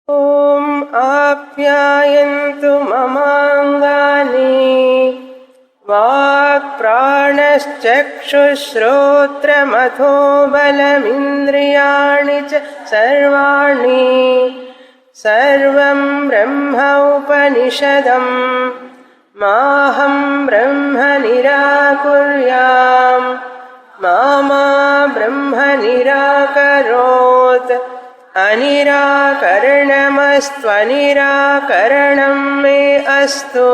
ఓం ఆప్యాయంతు మమాంగాని walk ప్రాణశ్చక్షుశ్రోత్రమథో బలమింద్రియాణి చ సర్వాణి సర్వం బ్రహ్మ ఉపనిషదం మాహం బ్రహ్మ నిరాకుర్యాం మా బ్రహ్మ నిరాకరోత్ అనిరాకరణమస్త్వనిరాకరణం మే అస్తు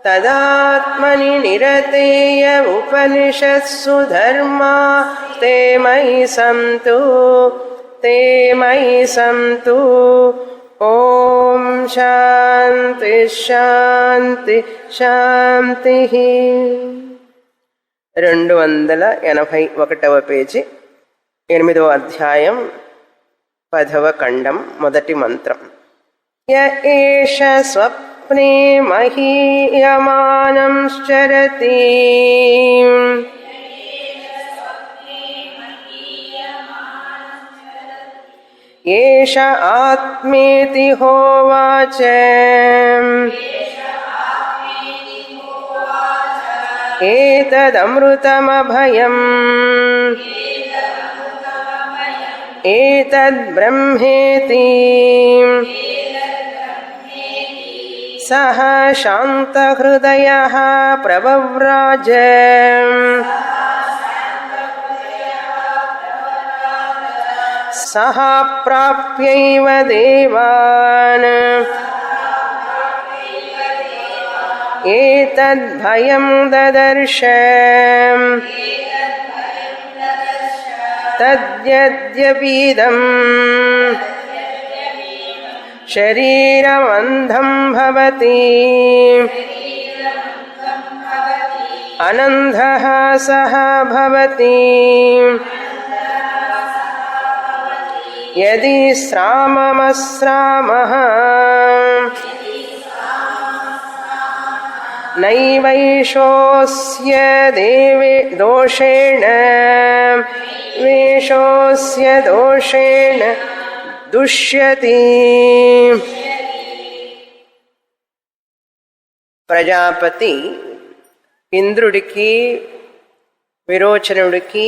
తదాత్మని నిరతేయ ఉపనిషత్సు ధర్మా తే మయి సంతు ఓం శాంతి శాంతి శాంతి 281వ పేజీ 8వ అధ్యాయం 10వ ఖండం మొదటి మంత్రం. య ఏష స్వప్నే మహీయమానం చరతి ఏష ఆత్మేతి హోవాచ ఏతదమృతమభయం ఏతద్బ్రహ్మేతి సహ శాంతహృదయః ప్రవ్రాజ సహ ప్రాప్యైవ దేవాన్ ఏతద్భయం దదర్శ తద్యద్యపీదం శరీరమంధం భవతి అనంధః సహ భవతి యది శ్రామమశ్రామః నైవైషోస్య దోషేణ వేషోస్య దోషేణ దుష్యతి. ప్రజాపతి ఇంద్రుడికి విరోచనుడికి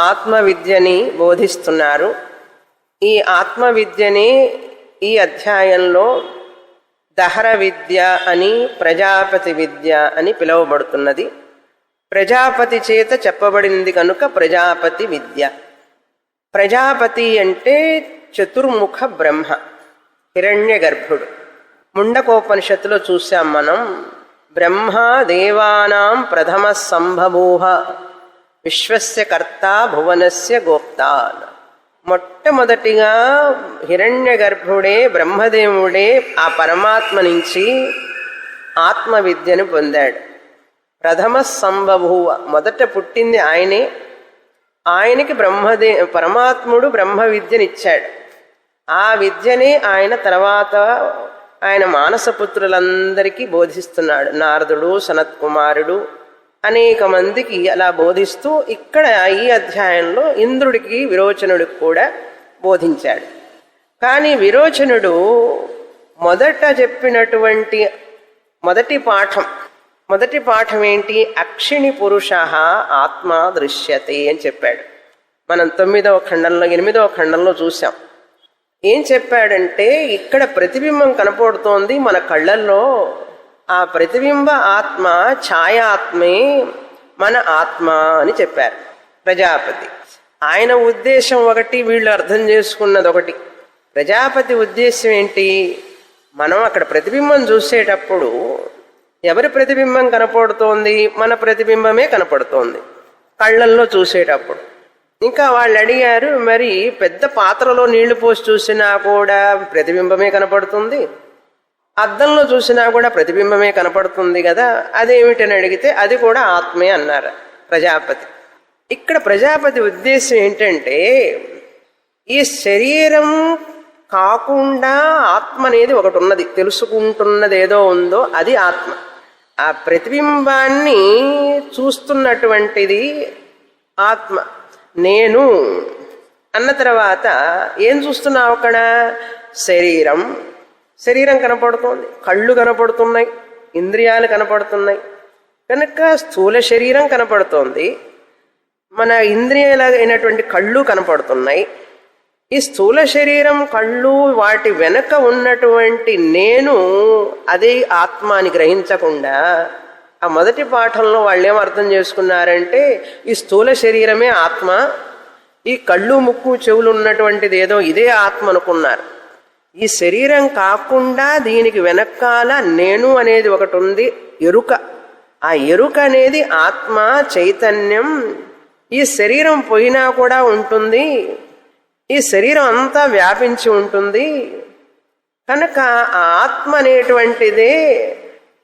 ఆత్మవిద్యని బోధిస్తున్నారు. ఈ ఆత్మవిద్యని ఈ అధ్యాయంలో దహర విద్య అని ప్రజాపతి విద్య అని పిలువబడుతున్నది. ప్రజాపతి చేత చెప్పబడింది కనుక ప్రజాపతి విద్య. ప్రజాపతి అంటే చతుర్ముఖ బ్రహ్మ, హిరణ్య గర్భుడు. ముండకోపనిషత్తులో చూసాం మనం. బ్రహ్మ దేవానాం ప్రథమ సంభవూహ విశ్వస్య కర్త భువనస్య గోప్త. మొట్టమొదటిగా హిరణ్య గర్భుడే బ్రహ్మదేవుడే ఆ పరమాత్మ నుంచి ఆత్మవిద్యను పొందాడు. ప్రథమ సంభవూవ, మొదట పుట్టింది ఆయనే. ఆయనకి పరమాత్ముడు బ్రహ్మ విద్యనిచ్చాడు. ఆ విద్యనే ఆయన తర్వాత ఆయన మానసపుత్రులందరికీ బోధిస్తున్నాడు. నారదుడు, సనత్కుమారుడు, అనేక మందికి అలా బోధిస్తూ ఇక్కడ ఈ అధ్యాయంలో ఇంద్రుడికి విరోచనుడికి కూడా బోధించాడు. కానీ విరోచనుడు మొదట చెప్పినటువంటి మొదటి పాఠం ఏంటి? అక్షిణి పురుష ఆత్మ దృశ్యతే అని చెప్పాడు. మనం 9వ ఖండంలో 8వ ఖండంలో చూసాం. ఏం చెప్పాడంటే ఇక్కడ ప్రతిబింబం కనపడుతోంది మన కళ్ళల్లో. ఆ ప్రతిబింబ ఆత్మ ఛాయాత్మే మన ఆత్మ అని చెప్పారు ప్రజాపతి. ఆయన ఉద్దేశం ఒకటి, వీళ్ళు అర్థం చేసుకున్నది ఒకటి. ప్రజాపతి ఉద్దేశం ఏంటి? మనం అక్కడ ప్రతిబింబం చూసేటప్పుడు ఎవరి ప్రతిబింబం కనపడుతోంది? మన ప్రతిబింబమే కనపడుతోంది కళ్ళల్లో చూసేటప్పుడు. ఇంకా వాళ్ళు అడిగారు, మరి పెద్ద పాత్రలో నీళ్లు పోసి చూసినా కూడా ప్రతిబింబమే కనపడుతుంది, అద్దంలో చూసినా కూడా ప్రతిబింబమే కనపడుతుంది కదా, అదేమిటని అడిగితే అది కూడా ఆత్మే అన్నారు ప్రజాపతి. ఇక్కడ ప్రజాపతి ఉద్దేశం ఏంటంటే ఈ శరీరం కాకుండా ఆత్మ అనేది ఒకటి ఉన్నది, తెలుసుకుంటున్నది ఏదో ఉందో అది ఆత్మ. ఆ ప్రతిబింబాన్ని చూస్తున్నటువంటిది ఆత్మ. నేను అన్న తర్వాత ఏం చూస్తున్నావు అక్కడ? శరీరం కనపడుతోంది, కళ్ళు కనపడుతున్నాయి, ఇంద్రియాలు కనపడుతున్నాయి. కనుక స్థూల శరీరం కనపడుతోంది, మన ఇంద్రియాలైనటువంటి కళ్ళు కనపడుతున్నాయి. ఈ స్థూల శరీరం, కళ్ళు, వాటి వెనక ఉన్నటువంటి నేను అదే ఆత్మ అని గ్రహించకుండా ఆ మొదటి పాఠంలో వాళ్ళు ఏం అర్థం చేసుకున్నారంటే ఈ స్థూల శరీరమే ఆత్మ, ఈ కళ్ళు ముక్కు చెవులు ఉన్నటువంటిది ఏదో ఇదే ఆత్మ అనుకున్నారు. ఈ శరీరం కాకుండా దీనికి వెనకాల నేను అనేది ఒకటి ఉంది, ఎరుక. ఆ ఎరుక అనేది ఆత్మ, చైతన్యం. ఈ శరీరం పోయినా కూడా ఉంటుంది, ఈ శరీరం అంతా వ్యాపించి ఉంటుంది. కనుక ఆ ఆత్మ అనేటువంటిదే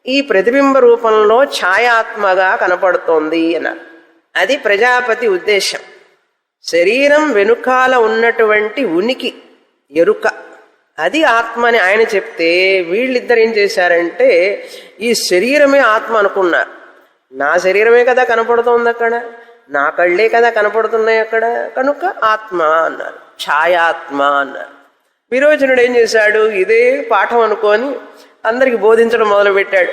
ఈ ప్రతిబింబ రూపంలో ఛాయాత్మగా కనపడుతోంది అన్నారు. అది ప్రజాపతి ఉద్దేశం. శరీరం వెనుకాల ఉన్నటువంటి ఉనికి, ఎరుక, అది ఆత్మ అని ఆయన చెప్తే వీళ్ళిద్దరు ఏం చేశారంటే ఈ శరీరమే ఆత్మ అనుకున్నారు. నా శరీరమే కదా కనపడుతోంది అక్కడ, నా కళ్ళే కదా కనపడుతున్నాయి అక్కడ, కనుక ఆత్మ అన్నారు, ఛాయాత్మ అన్నారు. విరోచనుడు ఏం చేశాడు? ఇదే పాఠం అనుకొని అందరికి బోధించడం మొదలుపెట్టాడు.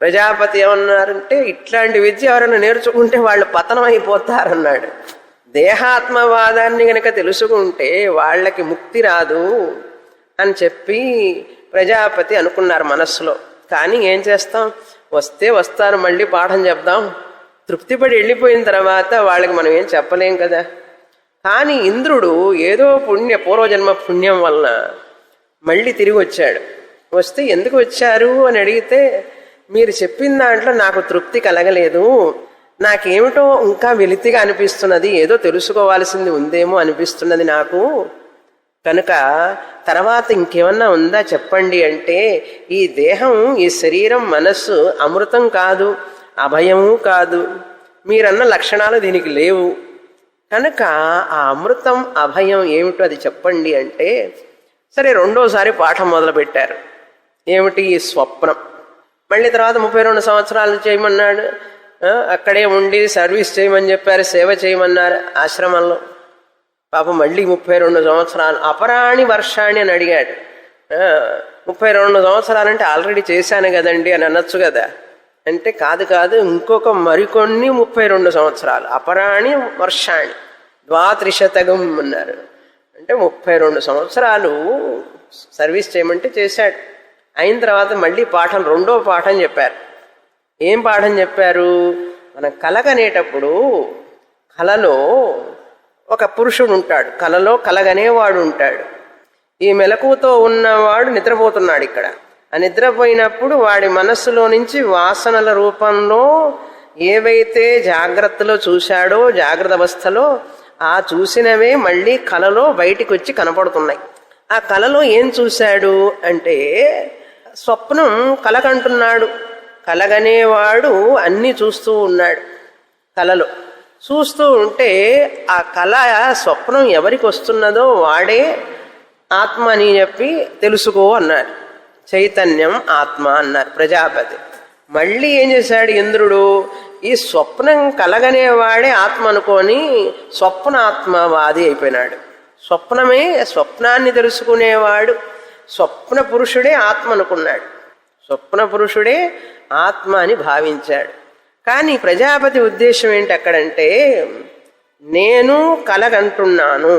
ప్రజాపతి ఏమన్నారంటే ఇట్లాంటి విద్య ఎవరైనా నేర్చుకుంటే వాళ్ళు పతనం అయిపోతారన్నాడు. దేహాత్మవాదాన్ని గనక తెలుసుకుంటే వాళ్ళకి ముక్తి రాదు అని చెప్పి ప్రజాపతి అనుకున్నారు మనస్సులో. కానీ ఏం చేస్తాం, వస్తే వస్తారు, మళ్ళీ పాఠం చెప్దాం, తృప్తిపడి వెళ్ళిపోయిన తర్వాత వాళ్ళకి మనం ఏం చెప్పలేం కదా. కానీ ఇంద్రుడు ఏదో పూర్వజన్మ పుణ్యం వలన మళ్ళీ తిరిగి వచ్చాడు. వస్తే ఎందుకు వచ్చారు అని అడిగితే మీరు చెప్పిన దాంట్లో నాకు తృప్తి కలగలేదు, నాకేమిటో ఇంకా వెలితిగా అనిపిస్తున్నది, ఏదో తెలుసుకోవాల్సింది ఉందేమో అనిపిస్తున్నది నాకు, కనుక తర్వాత ఇంకేమన్నా ఉందా చెప్పండి అంటే ఈ దేహం, ఈ శరీరం, మనస్సు అమృతం కాదు, అభయము కాదు, మీరన్న లక్షణాలు దీనికి లేవు, కనుక ఆ అమృతం అభయం ఏమిటో అది చెప్పండి అంటే సరే రెండోసారి పాఠం మొదలుపెట్టారు. ఏమిటి? ఈ స్వప్నం. మళ్ళీ తర్వాత 32 సంవత్సరాలు చేయమన్నాడు, అక్కడే ఉండి సర్వీస్ చేయమని చెప్పారు, సేవ చేయమన్నారు ఆశ్రమంలో. పాపం మళ్ళీ 32 సంవత్సరాలు, అపరాణి వర్షాణి అని అడిగాడు. 32 సంవత్సరాలంటే ఆల్రెడీ చేశాను కదండి అని అనొచ్చు కదా. అంటే కాదు ఇంకొక మరికొన్ని 32 సంవత్సరాలు, అపరాణి వర్షాణి ద్వాత్రిశతగం అన్నారు. అంటే 32 సంవత్సరాలు సర్వీస్ చేయమంటే చేశాడు. అయిన తర్వాత మళ్ళీ పాఠం, రెండో పాఠం చెప్పారు. ఏం పాఠం చెప్పారు? మనం కలగనేటప్పుడు కలలో ఒక పురుషుడు ఉంటాడు, కలలో కలగనేవాడు ఉంటాడు. ఈ మెలకువతో ఉన్నవాడు నిద్రపోతున్నాడు. ఇక్కడ ఆ నిద్రపోయినప్పుడు వాడి మనస్సులో నుంచి వాసనల రూపంలో ఏవైతే జాగ్రత్తలో చూశాడో, జాగ్రత్త అవస్థలో ఆ చూసినవే మళ్ళీ కలలో బయటికి వచ్చి కనపడుతున్నాయి. ఆ కలలో ఏం చూశాడు అంటే స్వప్నం కలగంటున్నాడు. కలగనేవాడు అన్నీ చూస్తూ ఉన్నాడు. కలలో చూస్తూ ఉంటే ఆ కళ, స్వప్నం ఎవరికి వస్తున్నదో వాడే ఆత్మ అని చెప్పి తెలుసుకో అన్నారు. చైతన్యం ఆత్మ అన్నారు ప్రజాపతి. మళ్ళీ ఏం చేశాడు ఇంద్రుడు? ఈ స్వప్నం కలగనేవాడే ఆత్మ అనుకొని స్వప్నాత్మవాది అయిపోయినాడు. స్వప్నమే, స్వప్నాన్ని తెలుసుకునేవాడు, స్వప్న పురుషుడే ఆత్మ అనుకున్నాడు. స్వప్న పురుషుడే ఆత్మ అని భావించాడు. కానీ ప్రజాపతి ఉద్దేశం ఏంటి అక్కడంటే, నేను కలగంటున్నాను,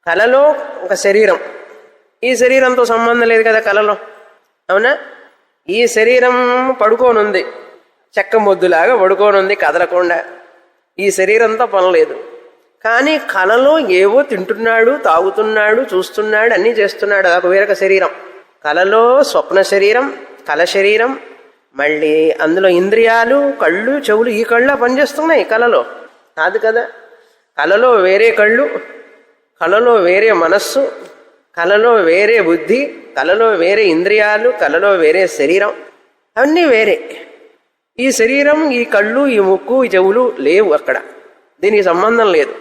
కలలో ఒక శరీరం, ఈ శరీరంతో సంబంధం లేదు కదా కలలో, అవునా? ఈ శరీరం పడుకోనుంది, చెక్క మొద్దులాగా పడుకోనుంది కదలకుండా, ఈ శరీరంతో పనిలేదు. కానీ కలలో ఏవో తింటున్నాడు, తాగుతున్నాడు, చూస్తున్నాడు, అన్నీ చేస్తున్నాడు. అదొక వేరొక శరీరం. కలలో స్వప్న శరీరం, కల శరీరం, మళ్ళీ అందులో ఇంద్రియాలు, కళ్ళు, చెవులు, ఈ కళ్ళ పనిచేస్తున్నాయి కలలో, కాదు కదా. కలలో వేరే కళ్ళు, కలలో వేరే మనస్సు, కలలో వేరే బుద్ధి, కలలో వేరే ఇంద్రియాలు, కలలో వేరే శరీరం, అవన్నీ వేరే. ఈ శరీరం, ఈ కళ్ళు, ఈ ముక్కు, ఈ చెవులు లేవు అక్కడ, దీనికి సంబంధం లేదు.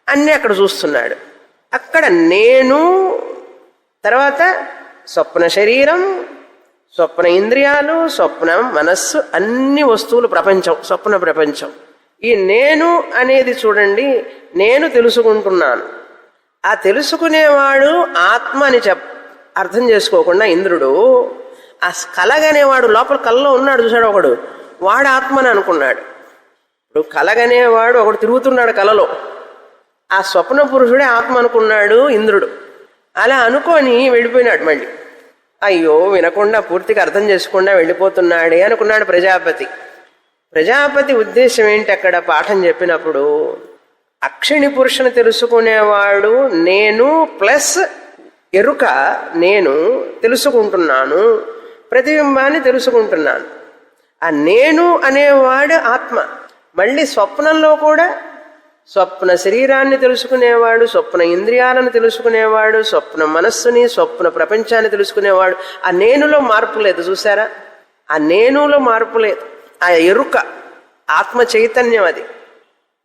అన్నీ అక్కడ చూస్తున్నాడు. అక్కడ నేను, తర్వాత స్వప్న శరీరం, స్వప్న ఇంద్రియాలు, స్వప్న మనస్సు, అన్ని వస్తువులు ప్రపంచం, స్వప్న ప్రపంచం. ఈ నేను అనేది చూడండి, నేను తెలుసుకుంటున్నాను, ఆ తెలుసుకునేవాడు ఆత్మ అని అర్థం చేసుకోకుండా ఇంద్రుడు ఆ కలగనేవాడు లోపల కలలో ఉన్నాడు చూశాడు ఒకడు, వాడు ఆత్మని అనుకున్నాడు. ఇప్పుడు కలగనేవాడు ఒకడు తిరుగుతున్నాడు కలలో, ఆ స్వప్న పురుషుడే ఆత్మ అనుకున్నాడు ఇంద్రుడు. అలా అనుకొని వెళ్ళిపోయినాడు. మళ్ళీ అయ్యో వినకుండా పూర్తిగా అర్థం చేసుకుండా వెళ్ళిపోతున్నాడే అనుకున్నాడు ప్రజాపతి. ప్రజాపతి ఉద్దేశం ఏంటి అక్కడ పాఠం చెప్పినప్పుడు, అక్షిణి పురుషుని తెలుసుకునేవాడు నేను ప్లస్ ఎరుక, నేను తెలుసుకుంటున్నాను, ప్రతిబింబాన్ని తెలుసుకుంటున్నాను. ఆ నేను అనేవాడు ఆత్మ. మళ్ళీ స్వప్నంలో కూడా స్వప్న శరీరాన్ని తెలుసుకునేవాడు, స్వప్న ఇంద్రియాలను తెలుసుకునేవాడు, స్వప్న మనస్సుని, స్వప్న ప్రపంచాన్ని తెలుసుకునేవాడు. ఆ నేనులో మార్పు లేదు చూసారా, ఆ నేనులో మార్పు లేదు. ఆ ఎరుక ఆత్మ చైతన్యం. అది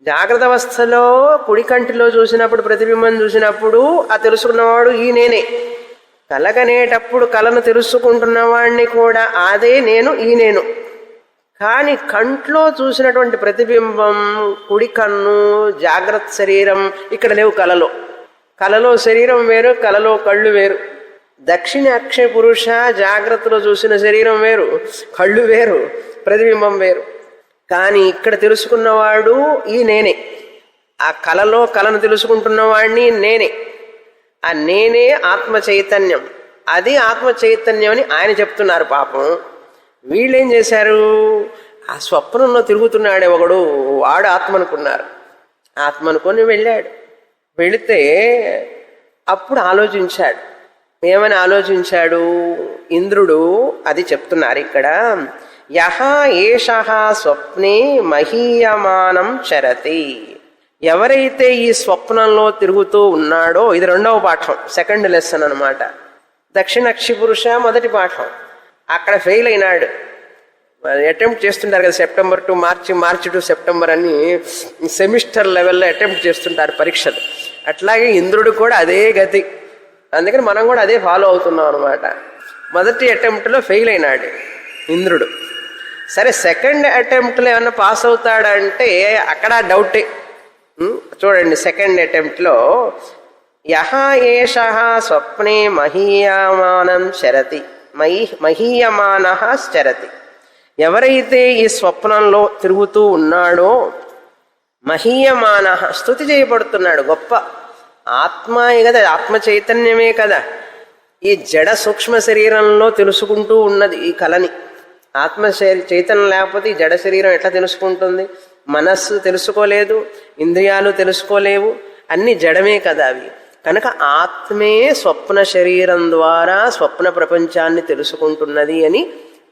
జాగ్రత్త అవస్థలో కుడి కంటిలో చూసినప్పుడు ప్రతిబింబం చూసినప్పుడు ఆ తెలుసుకున్నవాడు ఈ నేనే. కలగనేటప్పుడు కలను తెలుసుకుంటున్నవాడిని కూడా అదే నేను, ఈ నేను. కానీ కంట్లో చూసినటువంటి ప్రతిబింబం, కుడి కన్ను, జాగ్రత్త శరీరం ఇక్కడ లేవు. కలలో శరీరం వేరు, కలలో కళ్ళు వేరు. దక్షిణ అక్షయ పురుష జాగ్రత్తలో చూసిన శరీరం వేరు, కళ్ళు వేరు, ప్రతిబింబం వేరు. కానీ ఇక్కడ తెలుసుకున్నవాడు ఈ నేనే. ఆ కలను తెలుసుకుంటున్నవాడిని నేనే. ఆ నేనే ఆత్మ చైతన్యం. అది ఆత్మ చైతన్యం అని ఆయన చెప్తున్నారు. పాపం వీళ్ళేం చేశారు, ఆ స్వప్నంలో తిరుగుతున్నాడే ఒకడు, వాడు ఆత్మ అనుకున్నారు. ఆత్మ అనుకొని వెళ్ళాడు. వెళితే అప్పుడు ఆలోచించాడు. ఏమని ఆలోచించాడు ఇంద్రుడు, అది చెప్తున్నారు ఇక్కడ. యహ ఏషః స్వప్నే మహీయమానం చరతి. ఎవరైతే ఈ స్వప్నంలో తిరుగుతూ ఉన్నాడో, ఇది రెండవ పాఠం, సెకండ్ లెసన్ అనమాట. దక్షిణాక్షి పురుష మొదటి పాఠం. అక్కడ ఫెయిల్ అయినాడు. అటెంప్ట్ చేస్తుంటారు కదా, September to March, March to September అని సెమిస్టర్ లెవెల్లో అటెంప్ట్ చేస్తుంటారు పరీక్షలు. అట్లాగే ఇంద్రుడు కూడా అదే గతి. అందుకని మనం కూడా అదే ఫాలో అవుతున్నాం అనమాట. మొదటి అటెంప్ట్లో ఫెయిల్ అయినాడు ఇంద్రుడు. సరే, సెకండ్ అటెంప్ట్లో ఏమన్నా పాస్ అవుతాడంటే అక్కడ డౌటే. చూడండి, సెకండ్ అటెంప్ట్లో యహ ఏషః స్వప్నే మహీయమానం చరతి, మహీయమానః చరతి. ఎవరైతే ఈ స్వప్నంలో తిరుగుతూ ఉన్నాడో, మహీయమానః స్తుతి చేయబడుతున్నాడు. గొప్ప ఆత్మే కదా, ఆత్మ చైతన్యమే కదా ఈ జడ సూక్ష్మ శరీరంలో తెలుసుకుంటూ ఉన్నది ఈ కళని. ఆత్మ చైతన్యం లేకపోతే ఈ జడ శరీరం ఎట్లా తెలుసుకుంటుంది? మనస్సు తెలుసుకోలేదు, ఇంద్రియాలు తెలుసుకోలేవు, అన్ని జడమే కదా అవి. కనుక ఆత్మే స్వప్న శరీరం ద్వారా స్వప్న ప్రపంచాన్ని తెలుసుకుంటున్నది అని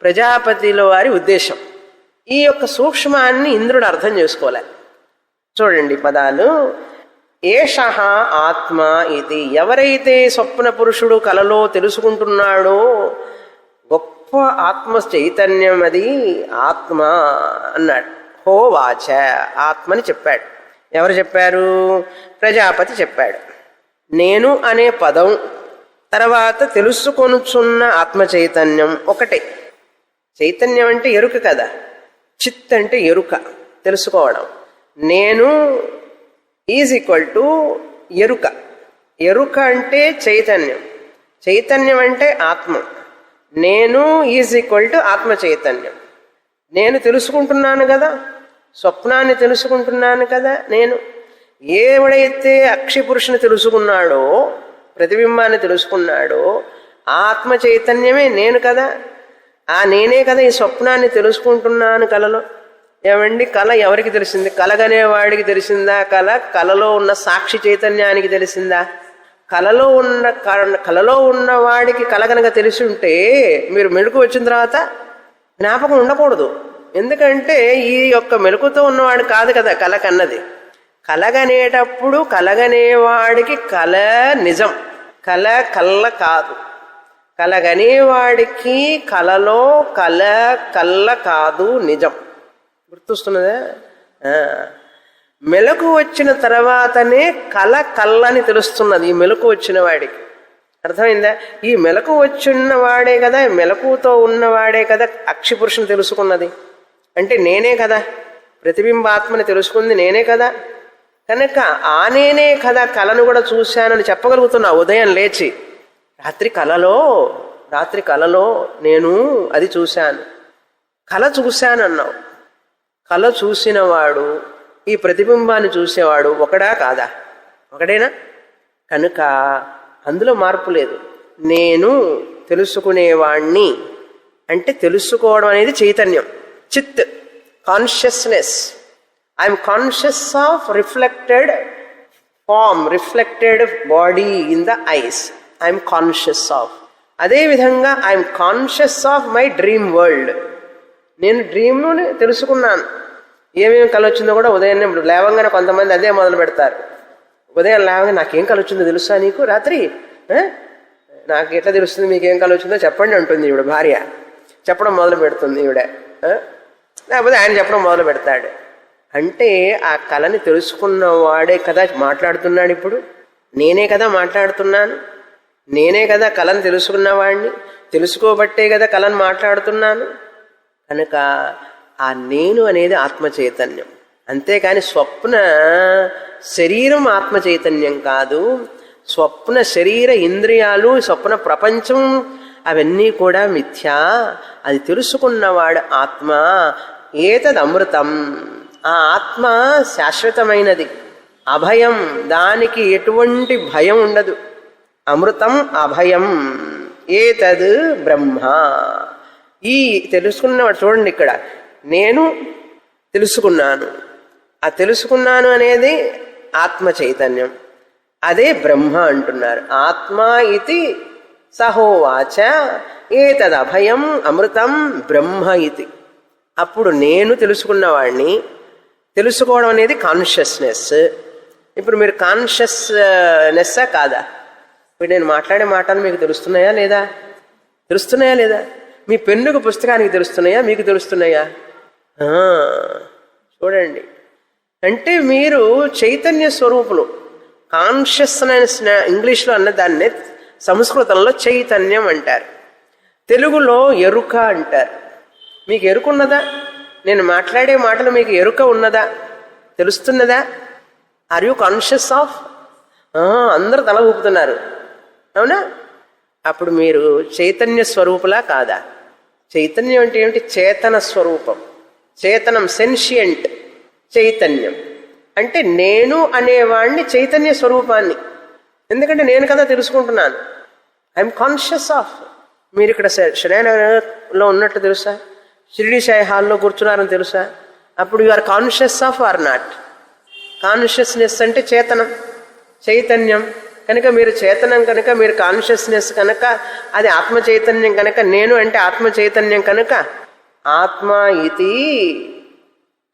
ప్రజాపతిలో వారి ఉద్దేశం. ఈ యొక్క సూక్ష్మాన్ని ఇంద్రుడు అర్థం చేసుకోలే. చూడండి పదాలు. ఏషః ఆత్మ ఇది. ఎవరైతే స్వప్న పురుషుడు కలలో తెలుసుకుంటున్నాడో గొప్ప ఆత్మ చైతన్యం, అది ఆత్మ అన్నాడు. హోవాచ, ఆత్మని చెప్పాడు. ఎవరు చెప్పారు? ప్రజాపతి చెప్పాడు. నేను అనే పదం తర్వాత తెలుసుకొనుచున్న ఆత్మ చైతన్యం ఒకటే. చైతన్యం అంటే ఎరుక కదా, చిత్ అంటే ఎరుక, తెలుసుకోవడం. నేను ఈజ్ ఈక్వల్ టు ఎరుక. ఎరుక అంటే చైతన్యం, చైతన్యం అంటే ఆత్మ. నేను ఈజ్ ఈక్వల్ టు ఆత్మ చైతన్యం. నేను తెలుసుకుంటున్నాను కదా, స్వప్నాన్ని తెలుసుకుంటున్నాను కదా నేను. ఎవడైతే అక్షి పురుషుని తెలుసుకున్నాడో, ప్రతిబింబాన్ని తెలుసుకున్నాడో, ఆత్మ చైతన్యమే నేను కదా. ఆ నేనే కదా ఈ స్వప్నాన్ని తెలుసుకుంటున్నాను కలలో. ఏమండి, కళ ఎవరికి తెలిసింది? కలగనేవాడికి తెలిసిందా కళ? కళలో ఉన్న సాక్షి చైతన్యానికి తెలిసిందా? కళలో ఉన్నవాడికి కళ కనుక తెలిసి ఉంటే మీరు మెలకు వచ్చిన తర్వాత జ్ఞాపకం ఉండకూడదు. ఎందుకంటే ఈ యొక్క మెలకుతో ఉన్నవాడు కాదు కదా కళ కన్నది. కలగనేటప్పుడు కలగనేవాడికి కళ నిజం, కళ కళ్ళ కాదు. కలగనేవాడికి కళలో కళ్ళ కాదు, నిజం. గుర్తొస్తున్నదా? మెలకు వచ్చిన తర్వాతనే కళ్ళని తెలుస్తున్నది ఈ మెలకు వచ్చిన వాడికి. అర్థమైందా? ఈ మెలకు వచ్చినవాడే కదా, మెలకుతో ఉన్నవాడే కదా అక్షి పురుషుని తెలుసుకున్నది. అంటే నేనే కదా, ప్రతిబింబాత్మని తెలుసుకుంది నేనే కదా. కనుక ఆ నేనే కదా కలను కూడా చూశానని చెప్పగలుగుతున్నా ఉదయం లేచి. రాత్రి కలలో నేను అది చూశాను, కల చూశానన్నావు. కల చూసినవాడు ఈ ప్రతిబింబాన్ని చూసేవాడు ఒకడా కాదా? ఒకడేనా? కనుక అందులో మార్పు లేదు. నేను తెలుసుకునేవాణ్ణి అంటే తెలుసుకోవడం అనేది చైతన్యం, చిత్, consciousness. I am conscious of reflected form, reflected body in the eyes. I am conscious of. అదేవిధంగా I am conscious of my dream world. నేను డ్రీమ్ను తెలుసుకున్నాను. ఏమేమి కల వచ్చిందో కూడా ఉదయాన్నే లేవంగానే కొంతమంది అదే మొదలు పెడతారు. ఉదయం లేవగానే నాకేం కల వచ్చిందో తెలుసా నీకు? రాత్రి నాకు ఎట్లా తెలుస్తుంది మీకేం కల వచ్చిందో చెప్పండి అంటుంది ఈవిడ భార్య. చెప్పడం మొదలు పెడుతుంది ఈవిడ. లేకపోతే ఆయన చెప్పడం మొదలు పెడతాడు. అంటే ఆ కళని తెలుసుకున్నవాడే కదా మాట్లాడుతున్నాడు. ఇప్పుడు నేనే కదా మాట్లాడుతున్నాను, నేనే కదా కళను తెలుసుకున్నవాడిని, తెలుసుకోబట్టే కదా కళను మాట్లాడుతున్నాను. కనుక ఆ నేను అనేది ఆత్మ చైతన్యం. అంతేకాని స్వప్న శరీరం ఆత్మ చైతన్యం కాదు. స్వప్న శరీర ఇంద్రియాలు, స్వప్న ప్రపంచం అవన్నీ కూడా మిథ్యా. అది తెలుసుకున్నవాడు ఆత్మ. ఏతద్ అమృతం. ఆ ఆత్మ శాశ్వతమైనది, అభయం. దానికి ఎటువంటి భయం ఉండదు. అమృతం అభయం. ఏతద్ బ్రహ్మ. ఈ తెలుసుకున్నవాడు చూడండి, ఇక్కడ నేను తెలుసుకున్నాను. ఆ తెలుసుకున్నాను అనేది ఆత్మ చైతన్యం, అదే బ్రహ్మ అంటున్నారు. ఆత్మ ఇది సహోవాచ ఏతద్ అభయం అమృతం బ్రహ్మ ఇది. అప్పుడు నేను తెలుసుకున్నవాడిని. తెలుసుకోవడం అనేది కాన్షియస్నెస్. ఇప్పుడు మీరు కాన్షియస్నెస్సా కాదా? ఇప్పుడు నేను మాట్లాడే మాటలు మీకు తెలుస్తున్నాయా లేదా? తెలుస్తున్నాయా లేదా? మీ పెన్నుకు పుస్తకానికి తెలుస్తున్నాయా? మీకు తెలుస్తున్నాయా? చూడండి, అంటే మీరు చైతన్య స్వరూపులు. కాన్షియస్నెస్ ఇంగ్లీష్లో అన్న దాన్నే సంస్కృతంలో చైతన్యం అంటారు, తెలుగులో ఎరుక అంటారు. మీకు ఎరుకున్నదా? నేను మాట్లాడే మాటలు మీకు ఎరుక ఉన్నదా? తెలుస్తున్నదా? Are you conscious of? అందరూ తల ఊపుతున్నారు, అవునా? అప్పుడు మీరు చైతన్య స్వరూపులా కాదా? చైతన్యం అంటే ఏమిటి? చేతన స్వరూపం, చేతనం, సెన్షియంట్ చైతన్యం. అంటే నేను అనేవాడిని చైతన్య స్వరూపాన్ని. ఎందుకంటే నేను కదా తెలుసుకుంటున్నాను. I'm conscious of. మీరు ఇక్కడ శ్రేణలో ఉన్నట్టు తెలుసా? షిరిడి సాయి హాల్లో కూర్చున్నారని తెలుసా? అప్పుడు you are conscious of or not? Consciousness అంటే చేతనం, చైతన్యం. కనుక మీరు చేతనం కనుక, మీరు కాన్షియస్నెస్ కనుక, అది ఆత్మ చైతన్యం కనుక, నేను అంటే ఆత్మ చైతన్యం కనుక ఆత్మ ఇది.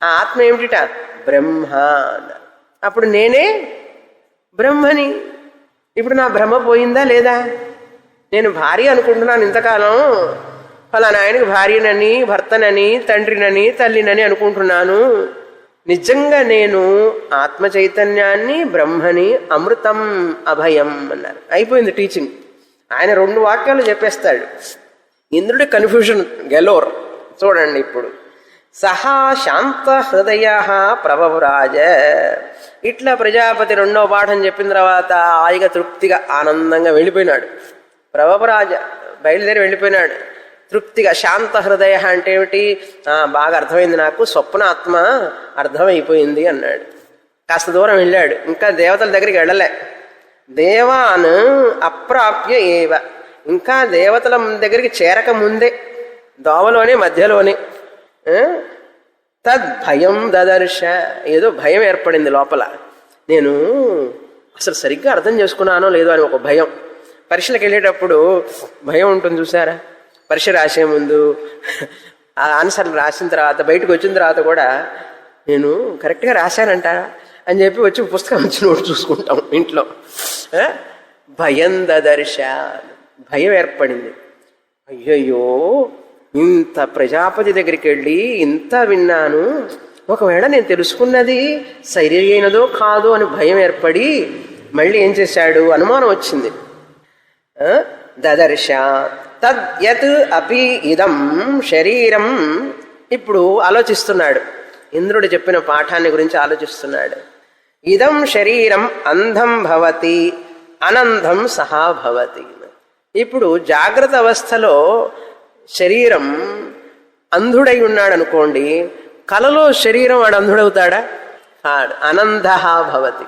ఆ ఆత్మ ఏమిటిట? బ్రహ్మ. అప్పుడు నేనే బ్రహ్మని. ఇప్పుడు నా భ్రమ పోయిందా లేదా? నేను భార్య అనుకుంటున్నాను ఇంతకాలం, ఫలానా ఆయనకి భార్యనని, భర్తనని, తండ్రినని, తల్లినని అనుకుంటున్నాను. నిజంగా నేను ఆత్మ చైతన్యాన్ని, బ్రహ్మని, అమృతం అభయం అన్నారు. అయిపోయింది టీచింగ్. ఆయన 2 వాక్యాలు చెప్పేస్తాడు. ఇంద్రుడి కన్ఫ్యూజన్ గెలోర్. చూడండి ఇప్పుడు. సహా శాంత హృదయ ప్రభవరాజ. ఇట్లా ప్రజాపతి 2వ పాఠం చెప్పిన తర్వాత హాయిగా తృప్తిగా ఆనందంగా వెళ్ళిపోయినాడు. ప్రభవరాజ బయలుదేరి వెళ్ళిపోయినాడు తృప్తిగా. శాంత హృదయ అంటే ఏమిటి? బాగా అర్థమైంది నాకు, స్వప్నాత్మ అర్థమైపోయింది అన్నాడు. కాస్త దూరం వెళ్ళాడు, ఇంకా దేవతల దగ్గరికి వెళ్ళలే. దేవాన్ అప్రాప్య ఏవ. ఇంకా దేవతల దగ్గరికి చేరక ముందే, దోవలోనే, మధ్యలోనే తద్భయం దదర్శ. ఏదో భయం ఏర్పడింది లోపల. నేను అసలు సరిగ్గా అర్థం చేసుకున్నానో లేదో అని ఒక భయం. పరీక్షలకు వెళ్ళేటప్పుడు భయం ఉంటుంది చూసారా? పరీక్ష రాసే ముందు ఆ ఆన్సర్లు రాసిన తర్వాత బయటకు వచ్చిన తర్వాత కూడా నేను కరెక్ట్గా రాశానంట అని చెప్పి వచ్చి పుస్తకం వచ్చి నోటు చూసుకుంటాం ఇంట్లో. భయం దదర్శ, భయం ఏర్పడింది. అయ్యయ్యో, ఇంత ప్రజాపతి దగ్గరికి వెళ్ళి ఇంత విన్నాను, ఒకవేళ నేను తెలుసుకున్నది సరి అయినదో కాదో అని భయం ఏర్పడి మళ్ళీ ఏం చేశాడు? అనుమానం వచ్చింది. దదర్శ తద్ యత్ అపి ఇదం శరీరం. ఇప్పుడు ఆలోచిస్తున్నాడు, ఇంద్రుడు చెప్పిన పాఠాన్ని గురించి ఆలోచిస్తున్నాడు. ఇదం శరీరం అంధం భవతి అనంధం సహా భవతి. ఇప్పుడు జాగ్రత్త అవస్థలో శరీరం అంధుడై ఉన్నాడు అనుకోండి, కలలో శరీరం వాడు అంధుడవుతాడా? అనంధ భవతి.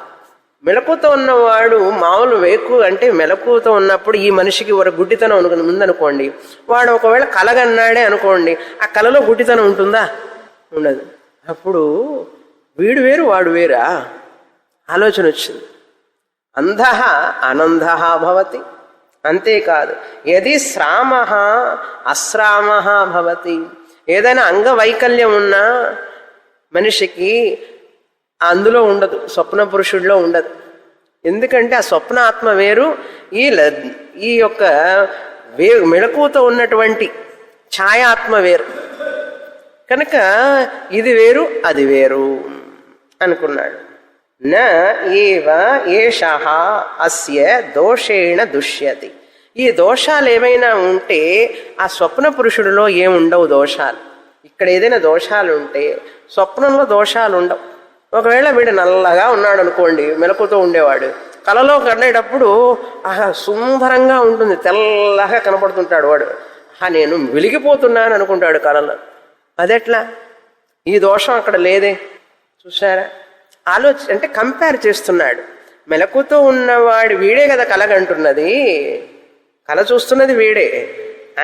మెలకుతో ఉన్నవాడు మామూలు వేకు అంటే మెలకుతో ఉన్నప్పుడు ఈ మనిషికి ఒక గుడ్డితనం ఉందనుకోండి, వాడు ఒకవేళ కలగన్నాడే అనుకోండి, ఆ కలలో గుడ్డితనం ఉంటుందా? ఉండదు. అప్పుడు వీడు వేరు వాడు వేరా ఆలోచన వచ్చింది. అంధ అనంధ భవతి. అంతేకాదు, యది శ్రామ అశ్రామ భవతి. ఏదైనా అంగవైకల్యం ఉన్నా మనిషికి అందులో ఉండదు, స్వప్న పురుషుడిలో ఉండదు. ఎందుకంటే ఆ స్వప్న ఆత్మ వేరు, ఈ యొక్క మెలకువతో ఉన్నటువంటి ఛాయాత్మ వేరు కనుక ఇది వేరు అది వేరు అనుకున్నాడు. న ఏవ ఏషః అస్య దోషేణ దుష్యతి. ఈ దోషాలు ఏమైనా ఉంటే ఆ స్వప్న పురుషుడిలో ఏముండవు దోషాలు. ఇక్కడ ఏదైనా దోషాలు ఉంటే స్వప్నంలో దోషాలు ఉండవు. ఒకవేళ వీడు నల్లగా ఉన్నాడు అనుకోండి, మెలకుతో ఉండేవాడు, కలలో కనేటప్పుడు సుందరంగా ఉంటుంది, తెల్లగా కనపడుతుంటాడు వాడు. నేను వెలిగిపోతున్నాను అనుకుంటాడు కలలో. అదెట్లా? ఈ దోషం అక్కడ లేదే. చూసారా? అంటే కంపేర్ చేస్తున్నాడు. మెలకుతో ఉన్నవాడు వీడే కదా కలగంటున్నది, కళ చూస్తున్నది వీడే,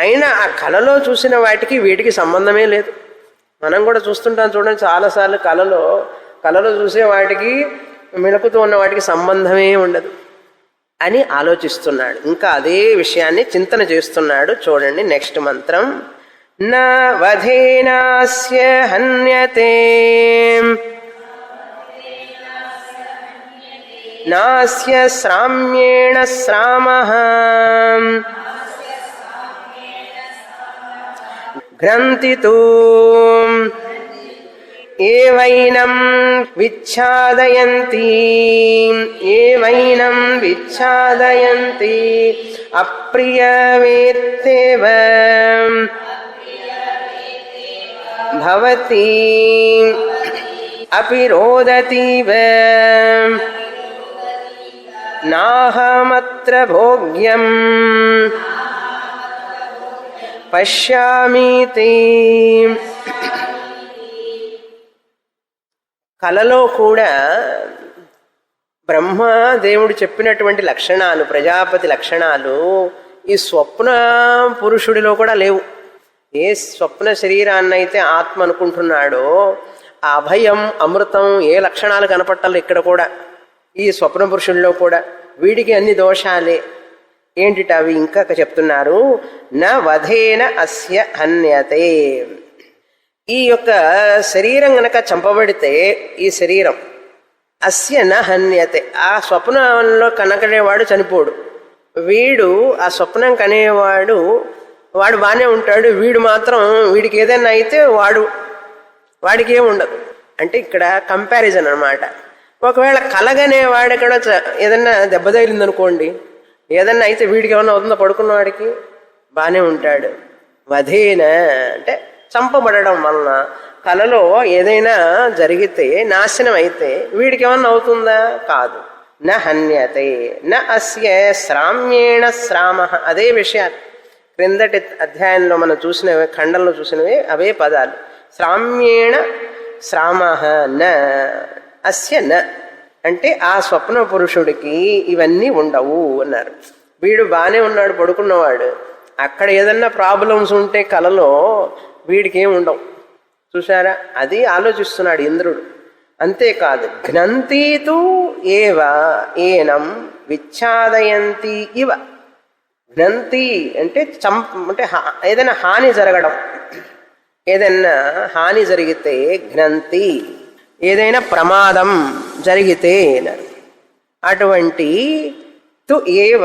అయినా ఆ కళలో చూసిన వాటికి వీటికి సంబంధమే లేదు. మనం కూడా చూస్తుంటాం చూడండి, చాలాసార్లు కళలో చూసే వాటికి మెలకుతో ఉన్న వాటికి సంబంధమే ఉండదు అని ఆలోచిస్తున్నాడు. ఇంకా అదే విషయాన్ని చింతన చేస్తున్నాడు. చూడండి నెక్స్ట్ మంత్రం. న వధేనాస్య హన్యతే నాస్య శ్రామ్యేణ శ్రామః గ్రంథితో ఏవైనం విచ్ఛాదయంతి అప్రియవేత్తేవ భవతి అపి రోదతీవ నాహమత్ర భోగ్యం పశ్యామీతి. కలలో కూడా బ్రహ్మదేవుడు చెప్పినటువంటి లక్షణాలు, ప్రజాపతి లక్షణాలు ఈ స్వప్న పురుషుడిలో కూడా లేవు. ఏ స్వప్న శరీరాన్నైతే ఆత్మ అనుకుంటున్నాడో ఆ అభయం అమృతం ఏ లక్షణాలు కనపట్టాలి ఇక్కడ కూడా ఈ స్వప్న పురుషుల్లో కూడా. వీడికి అన్ని దోషాలే. ఏంటిట అవి? ఇంకా చెప్తున్నారు. న వధేన అస్య హన్యతే. ఈ యొక్క శరీరం గనక చంపబడితే ఈ శరీరం అస్య న హన్యతే. ఆ స్వప్నంలో కనకనేవాడు చనిపోడు. వీడు ఆ స్వప్నం కనేవాడు వాడు బాగానే ఉంటాడు. వీడు మాత్రం వీడికి ఏదైనా అయితే వాడికి ఏముండదు. అంటే ఇక్కడ కంపారిజన్ అన్నమాట. ఒకవేళ కలగనేవాడు కూడా ఏదన్నా దెబ్బ తగిలిందనుకోండి, ఏదన్నా అయితే వీడికి ఏమన్నా అవుతుందో పడుకున్నవాడికి బాగానే ఉంటాడు. వధేన అంటే చంపబడడం వలన కలలో ఏదైనా జరిగితే నాశనం అయితే వీడికి ఏమన్నా అవుతుందా? కాదు. న హన్యతే న అస్య శ్రామ్యేణ శ్రామః. అదే విషయాలు క్రిందటి అధ్యాయంలో మనం చూసినవి, ఖండంలో చూసినవి అవే పదాలు. శ్రామ్యేణ శ్రామః న అస్య న అంటే ఆ స్వప్న పురుషుడికి ఇవన్నీ ఉండవు అన్నారు. వీడు బాగానే ఉన్నాడు పడుకున్నవాడు, అక్కడ ఏదన్నా ప్రాబ్లమ్స్ ఉంటే కలలో వీడికి ఏమి ఉండవు. చూసారా? అది ఆలోచిస్తున్నాడు ఇంద్రుడు. అంతేకాదు, ఘ్నంతీతు ఏవ ఏనం విచ్ఛాదయంతి ఇవ. ఘ్నంతి అంటే అంటే ఏదైనా హాని జరగడం. ఏదైనా హాని జరిగితే ఘ్నంతి, ఏదైనా ప్రమాదం జరిగితే అటువంటి తు ఏవ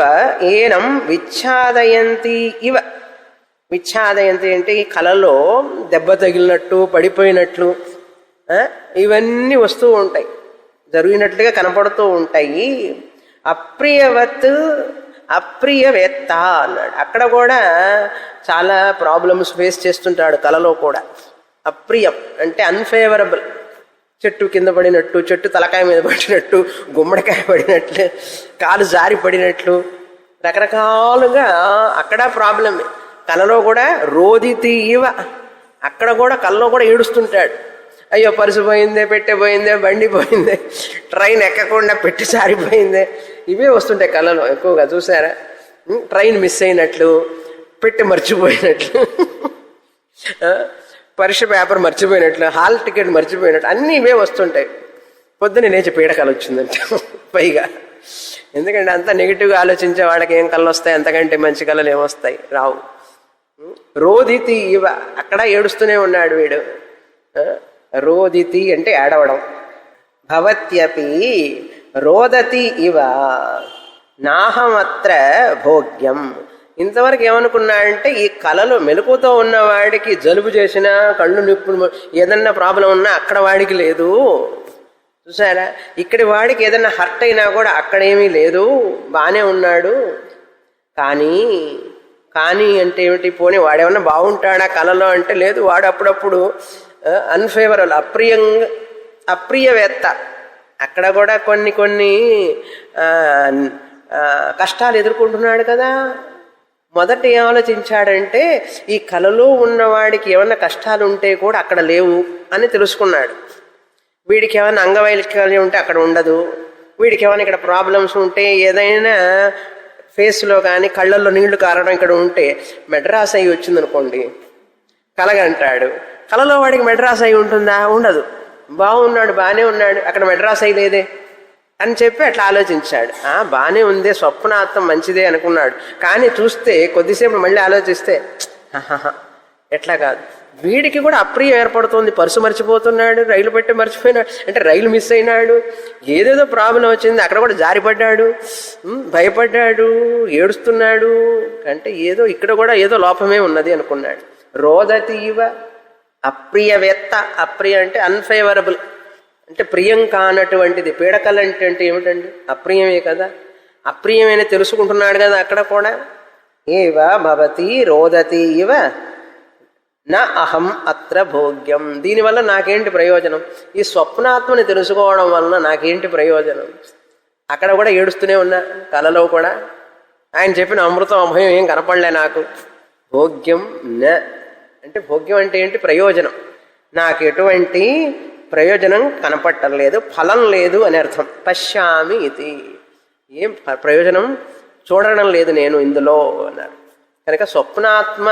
ఏనం విచ్ఛాదయంతి ఇవ. విచ్ఛాదయంతి అంటే ఈ కళలో దెబ్బ తగిలినట్టు పడిపోయినట్లు ఇవన్నీ వస్తూ ఉంటాయి, జరిగినట్లుగా కనపడుతూ ఉంటాయి. అప్రియవత్ అప్రియవేత్త అన్నాడు. అక్కడ కూడా చాలా ప్రాబ్లమ్స్ ఫేస్ చేస్తుంటాడు కళలో కూడా. అప్రియం అంటే అన్ఫేవరబుల్, చెట్టు కింద పడినట్టు, చెట్టు తలకాయ మీద పడినట్టు, గుమ్మడికాయ పడినట్లు, కాలు జారి పడినట్లు, రకరకాలుగా అక్కడ ప్రాబ్లమే. కలలో కూడా రోదితి ఇవ, అక్కడ కూడా కలలో కూడా ఏడుస్తుంటాడు. అయ్యో పరుసు పోయిందే, పెట్టె పోయిందే, బండి పోయిందే, ట్రైన్ ఎక్కకుండా పెట్టి జారిపోయిందే, ఇవే వస్తుంటాయి కలలో ఎక్కువగా. చూసారా? ట్రైన్ మిస్ అయినట్లు, పెట్టి మర్చిపోయినట్లు, పరీక్ష పేపర్ మర్చిపోయినట్లు, హాల్ టికెట్ మర్చిపోయినట్లు, అన్నీ ఇవే వస్తుంటాయి. పొద్దున్నే లేచి పీడకలు వచ్చిందంట పైగా. ఎందుకంటే అంత నెగిటివ్గా ఆలోచించే వాళ్ళకి ఏం కళ్ళు వస్తాయి, అంతకంటే మంచి కళలు ఏమొస్తాయి? రావు. రోదితి ఇవ, అక్కడ ఏడుస్తూనే ఉన్నాడు వీడు. రోదితి అంటే ఏడవడం. భవత్యపి రోదతి ఇవ నాహమత్ర భోగ్యం. ఇంతవరకు ఏమనుకున్నాడంటే ఈ కళలో మెలకుతో ఉన్నవాడికి జలుబు చేసినా, కళ్ళు నిప్పు, ఏదన్నా ప్రాబ్లం ఉన్నా అక్కడ వాడికి లేదు. చూసారా? ఇక్కడి వాడికి ఏదన్నా హర్ట్ అయినా కూడా అక్కడేమీ లేదు, బాగానే ఉన్నాడు. కానీ అంటే ఏమిటి? పోనీ వాడేమన్నా బాగుంటాడా కళలో అంటే లేదు, వాడు అప్పుడప్పుడు అన్ఫేవరబుల్, అప్రియవేత్త. అక్కడ కూడా కొన్ని కష్టాలు ఎదుర్కొంటున్నాడు కదా. మొదట ఏం ఆలోచించాడంటే ఈ కళలో ఉన్నవాడికి ఏమన్నా కష్టాలు ఉంటే కూడా అక్కడ లేవు అని తెలుసుకున్నాడు. వీడికి ఏమైనా అంగవైకల్యం ఉంటే అక్కడ ఉండదు, వీడికి ఏమైనా ఇక్కడ ప్రాబ్లమ్స్ ఉంటే, ఏదైనా ఫేస్లో కానీ కళ్ళల్లో నీళ్లు కారడం ఇక్కడ ఉంటే, మెడ్రాస్ అయ్యి వచ్చిందనుకోండి కలగంటాడు. కళలో వాడికి మెడ్రాస్ అయి ఉంటుందా? ఉండదు. బాగున్నాడు, బాగానే ఉన్నాడు, అక్కడ మెడ్రాస్ అయి లేదే అని చెప్పి అట్లా ఆలోచించాడు. బాగానే ఉందే, స్వప్నార్థం మంచిదే అనుకున్నాడు. కానీ చూస్తే కొద్దిసేపు మళ్ళీ ఆలోచిస్తే ఎట్లా కాదు, వీడికి కూడా అప్రియం ఏర్పడుతుంది. పర్సు మర్చిపోతున్నాడు, రైలు పెట్టి మర్చిపోయినాడు, అంటే రైలు మిస్ అయినాడు, ఏదేదో ప్రాబ్లం వచ్చింది, అక్కడ కూడా జారిపడ్డాడు, భయపడ్డాడు, ఏడుస్తున్నాడు. అంటే ఏదో ఇక్కడ కూడా ఏదో లోపమే ఉన్నది అనుకున్నాడు. రోదతి ఇవ అప్రియవేత్త. అప్రియ అంటే అన్ఫేవరబుల్, అంటే ప్రియం కానటువంటిది. పీడకలంటే అంటే ఏమిటండి? అప్రియమే కదా. అప్రియమైన తెలుసుకుంటున్నాడు కదా అక్కడ కూడా. ఏవ భవతి రోదతి ఇవ నా అహం అత్ర భోగ్యం. దీనివల్ల నాకేంటి ప్రయోజనం? ఈ స్వప్నాత్మని తెలుసుకోవడం వలన నాకేంటి ప్రయోజనం? అక్కడ కూడా ఏడుస్తూనే ఉన్నా, కలలో కూడా ఆయన చెప్పిన అమృతం అభయం ఏం కనపడలే నాకు. భోగ్యం న అంటే, భోగ్యం అంటే ఏంటి? ప్రయోజనం. నాకు ఎటువంటి ప్రయోజనం కనపట్టలేదు, ఫలం లేదు అని అర్థం. పశ్యామి ఇది, ఏం ప్రయోజనం చూడడం లేదు నేను ఇందులో అన్నారు. కనుక స్వప్నాత్మ,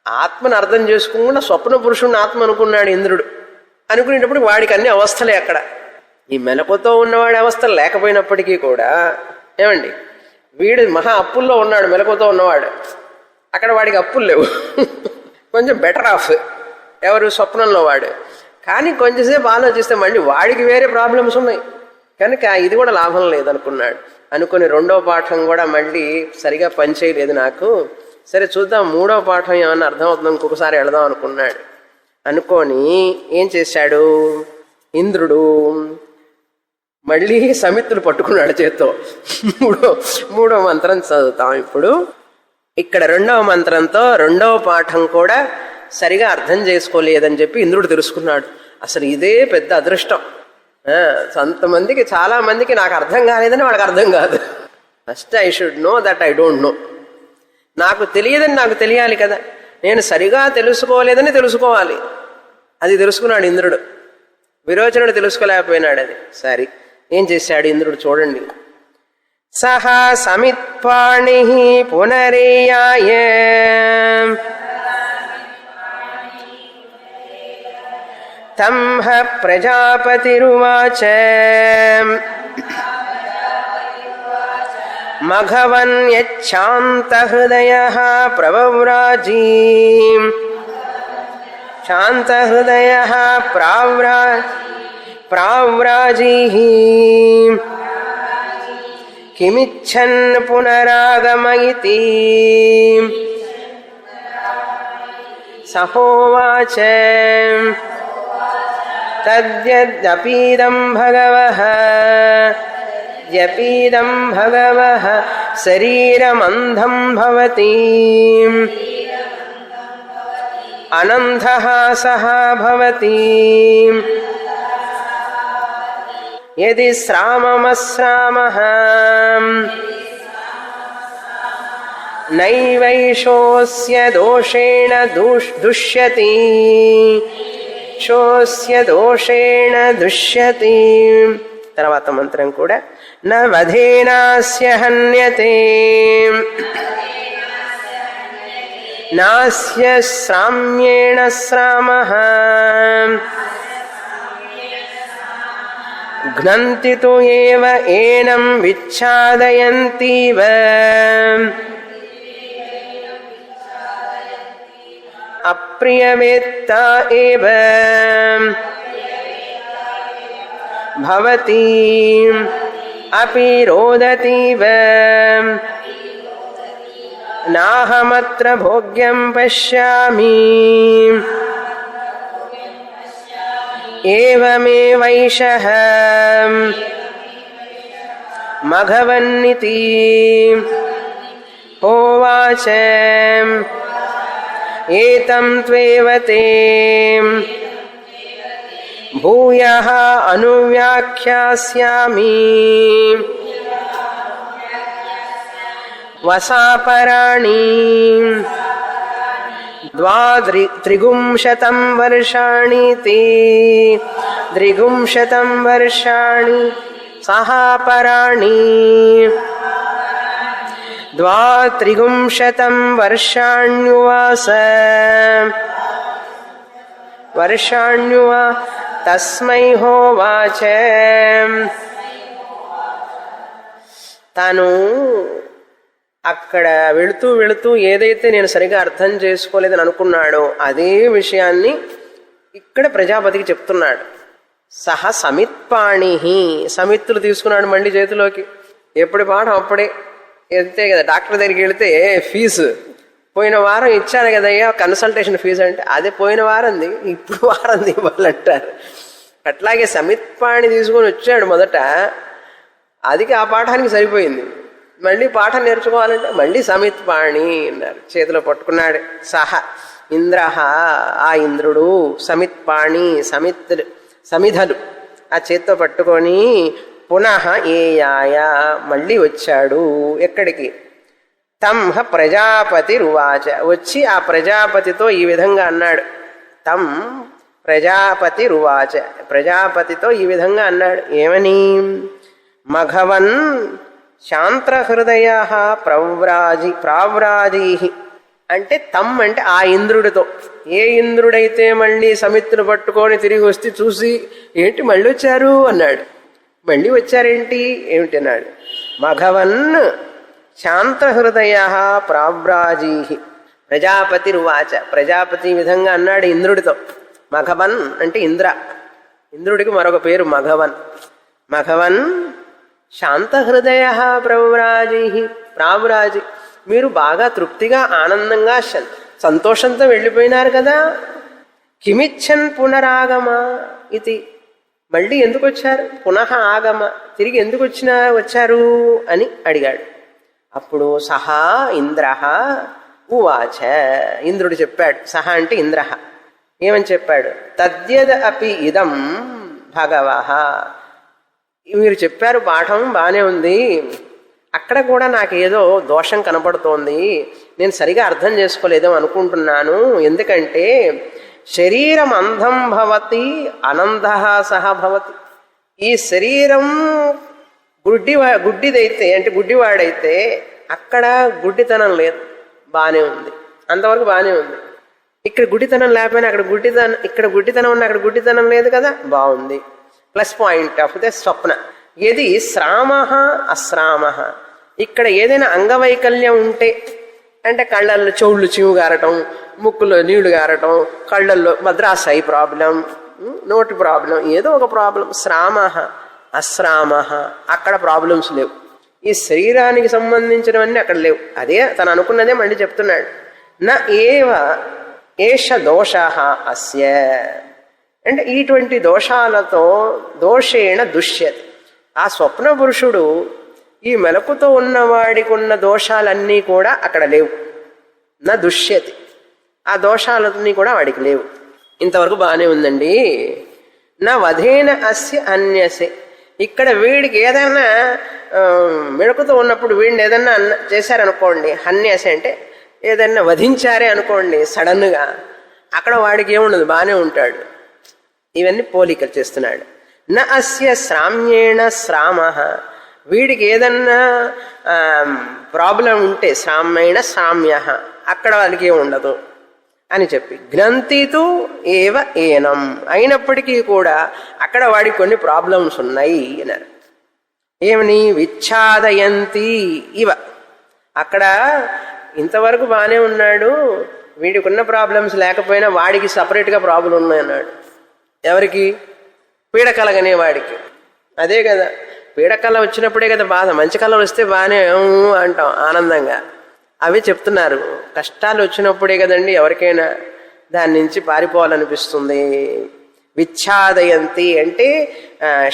ఆత్మను అర్థం చేసుకోకుండా స్వప్న పురుషుడిని ఆత్మ అనుకున్నాడు ఇంద్రుడు. అనుకునేటప్పుడు వాడికి అన్ని అవస్థలే అక్కడ. ఈ మెలకుతో ఉన్నవాడి అవస్థలు లేకపోయినప్పటికీ కూడా ఏమండి, వీడు మహా అప్పుల్లో ఉన్నాడు మెలకుతో ఉన్నవాడు. అక్కడ వాడికి అప్పులు లేవు, కొంచెం బెటర్ ఆఫ్. ఎవరు? స్వప్నంలో వాడు. కానీ కొంచెంసేపు ఆలోచిస్తే మళ్ళీ వాడికి వేరే ప్రాబ్లమ్స్ ఉన్నాయి, కనుక ఇది కూడా లాభం లేదనుకున్నాడు. అనుకుని రెండో పాఠం కూడా మళ్ళీ సరిగా పనిచేయలేదు నాకు. సరే చూద్దాం, మూడో పాఠం ఏమన్నా అర్థమవుతుందో ఇంకొకసారి వెళదాం అనుకున్నాడు. అనుకొని ఏం చేశాడు ఇంద్రుడు? మళ్ళీ సమిత్తులు పట్టుకున్నాడు చేత్తో. మూడో మంత్రం చదువుతాం ఇప్పుడు. ఇక్కడ రెండవ మంత్రంతో రెండవ పాఠం కూడా సరిగా అర్థం చేసుకోలేదని చెప్పి ఇంద్రుడు తెలుసుకున్నాడు. అసలు ఇదే పెద్ద అదృష్టం. కొంతమందికి, చాలా మందికి నాకు అర్థం కాలేదని వాడికి అర్థం కాదు. First I should know that I don't know. నాకు తెలియదని నాకు తెలియాలి కదా, నేను సరిగా తెలుసుకోలేదని తెలుసుకోవాలి. అది తెలుసుకున్నాడు ఇంద్రుడు. విరోచనుడు తెలుసుకోలేకపోయినాడు అది. సరే ఏం చేశాడు ఇంద్రుడు చూడండి. సహా సమిత్పాణి పునరేయాయ తంహ ప్రజాపతిరువాచ మఘవన్యచ్ఛాంతహృదయః ప్రవ్రాజీ శాంతహృదయః ప్రావ్రాజీః కిమిచ్చన్ పునరాగమయితి సహోవాచ తద్యదపీదం భగవః శరీరమంధం భవతి అనంధః సహ భవతి యది శ్రామమశ్రామః నైవైషోస్య దోషేణ దుష్యతి షోస్య దోషేణ దుష్యతి. తర్వాత మంత్రం కూడా న వధేనాస్య హన్యతే నాస్య శ్రామ్యేణ శ్రామః ఘ్నంతి తు ఏవ ఏనం విచ్ఛాదయంతీవ అప్రియవేత్త ఏవ భవతి అపి రోదతీవ నాహమత్ర భోగ్యం పశ్యామి ఏవమేవైషః మఘవన్నితి హోవాచ ఏతం త్వేవతే భూయః అనువ్యాఖ్యాస్యామి వసాపరాణి త్రిగుంశతం వర్షాణి త్రిగుంశతం వర్షాణి సహాపరాణి త్రిగుంశతం వర్షాణ్యువాస వర్షాణ్యువా తస్మై హోవాచ. తాను అక్కడ వెళుతూ వెళుతూ ఏదైతే నేను సరిగా అర్థం చేసుకోలేదని అనుకున్నాడో అదే విషయాన్ని ఇక్కడ ప్రజాపతికి చెప్తున్నాడు. సహ సమిత్పాణి, సమిత్తులు తీసుకున్నాడు మళ్ళీ చేతిలోకి. ఎప్పుడు పాఠం అప్పుడే వెళ్తే కదా డాక్టర్ దగ్గరికి వెళితే ఫీజు పోయిన వారం ఇచ్చాను కదయ్యా కన్సల్టేషన్ ఫీజు అంటే అదే పోయిన వారంది ఇప్పుడు వారంది ఇవ్వాలంటారు. అట్లాగే సమిత్పాణి తీసుకొని వచ్చాడు మొదట, అది ఆ పాఠానికి సరిపోయింది. మళ్ళీ పాఠం నేర్చుకోవాలంటే మళ్ళీ సమిత్పాణి అన్నారు. చేతిలో పట్టుకున్నాడు. సహ ఇంద్ర, ఆ ఇంద్రుడు, సమిత్పాణి సమిధలు ఆ చేతితో పట్టుకొని పునః ఏయాయ మళ్ళీ వచ్చాడు. ఎక్కడికి? తంహ ప్రజాపతి రువాచ, వచ్చి ఆ ప్రజాపతితో ఈ విధంగా అన్నాడు. తం ప్రజాపతి రువాచ, ప్రజాపతితో ఈ విధంగా అన్నాడు. ఏమని? మఘవన్ శాంతహృదయ ప్రావ్రాజీ అంటే తమ్ అంటే ఆ ఇంద్రుడితో. ఏ ఇంద్రుడైతే మళ్ళీ సమిత్తును పట్టుకొని తిరిగి వస్తే చూసి ఏంటి మళ్ళీ వచ్చారు అన్నాడు. మళ్ళీ వచ్చారేంటి ఏమిటి అన్నాడు. మఘవన్ శాంతహృదయ ప్రావ్రాజీ ప్రజాపతి రువాచ, ప్రజాపతి విధంగా అన్నాడు ఇంద్రుడితో. మఘవన్ అంటే ఇంద్ర, ఇంద్రుడికి మరొక పేరు మఘవన్. మఘవన్ శాంతహృదయ ప్రావ్రాజీ, మీరు బాగా తృప్తిగా ఆనందంగా సంతోషంతో వెళ్ళిపోయినారు కదా. కిమిచ్చన్ పునరాగమ ఇది, మళ్ళీ ఎందుకు వచ్చారు? పునః ఆగమ, తిరిగి ఎందుకు వచ్చారు అని అడిగాడు. అప్పుడు సహా ఇంద్ర ఉవాచ, ఇంద్రుడు చెప్పాడు. సహా అంటే ఇంద్ర ఏమని చెప్పాడు? తద్యద అపి ఇదం భగవః, మీరు చెప్పారు పాఠం బాగానే ఉంది, అక్కడ కూడా నాకేదో దోషం కనపడుతోంది, నేను సరిగా అర్థం చేసుకోలేదో అనుకుంటున్నాను. ఎందుకంటే శరీరం అంధం భవతి అనంద సహ భవతి. ఈ శరీరం గుడ్డిదైతే అంటే గుడ్డివాడైతే అక్కడ గుడ్డితనం లేదు, బాగానే ఉంది, అంతవరకు బాగానే ఉంది. ఇక్కడ గుడ్డితనం లేకపోయినా అక్కడ ఇక్కడ గుడ్డితనం ఉన్న అక్కడ గుడ్డితనం లేదు కదా, బాగుంది. ప్లస్ పాయింట్ ఆఫ్ ద స్వప్న. ఏది శ్రామ అశ్రామ, ఇక్కడ ఏదైనా అంగవైకల్యం ఉంటే అంటే కళ్ళల్లో చెవుళ్ళు చీవు గారటం, ముక్కులో నీళ్లు గారటం, కళ్ళల్లో మద్రాసాయి ప్రాబ్లం, నోటి ప్రాబ్లం, ఏదో ఒక ప్రాబ్లం. శ్రామ అశ్రామ, అక్కడ ప్రాబ్లమ్స్ లేవు. ఈ శరీరానికి సంబంధించినవన్నీ అక్కడ లేవు. అదే తను అనుకున్నదే మళ్ళీ చెప్తున్నాడు. నా ఏవ ఏష దోష అస్య, అంటే ఇటువంటి దోషాలతో దోషేణ దుష్యతి. ఆ స్వప్న పురుషుడు ఈ మెలకుతో ఉన్నవాడికి ఉన్న దోషాలన్నీ కూడా అక్కడ లేవు. నా దుష్యతి, ఆ దోషాలన్నీ కూడా వాడికి లేవు. ఇంతవరకు బాగానే ఉందండి. నా వధేన అస్య అన్యసే, ఇక్కడ వీడికి ఏదైనా మెడుకుతూ ఉన్నప్పుడు వీడిని ఏదన్నా చేశారనుకోండి, హన్యాసి అంటే ఏదన్నా వధించారే అనుకోండి సడన్గా, అక్కడ వాడికి ఏముండదు, బాగానే ఉంటాడు. ఇవన్నీ పోలికలు చేస్తున్నాడు. న అస్య శ్రామ్యేణ శ్రామ, వీడికి ఏదన్నా ప్రాబ్లం ఉంటే శ్రామ్యేణ శ్రామ్య, అక్కడ వాడికి ఏముండదు అని చెప్పి, గ్రంథితు ఏవ ఏనం, అయినప్పటికీ కూడా అక్కడ వాడికి కొన్ని ప్రాబ్లమ్స్ ఉన్నాయి అన్నారు. ఏమని? విచ్ఛాదయంతి ఇవ, అక్కడ ఇంతవరకు బాగానే ఉన్నాడు, వీడికి ఉన్న ప్రాబ్లమ్స్ లేకపోయినా వాడికి సపరేట్గా ప్రాబ్లం ఉన్నాయన్నాడు. ఎవరికి? పీడకలగనే వాడికి. అదే కదా, పీడకల వచ్చినప్పుడే కదా బాధ, మంచి కళ వస్తే బాగానే అంటాం ఆనందంగా. అవి చెప్తున్నారు, కష్టాలు వచ్చినప్పుడే కదండి ఎవరికైనా దాని నుంచి పారిపోవాలనిపిస్తుంది. విచ్ఛాదయంతి అంటే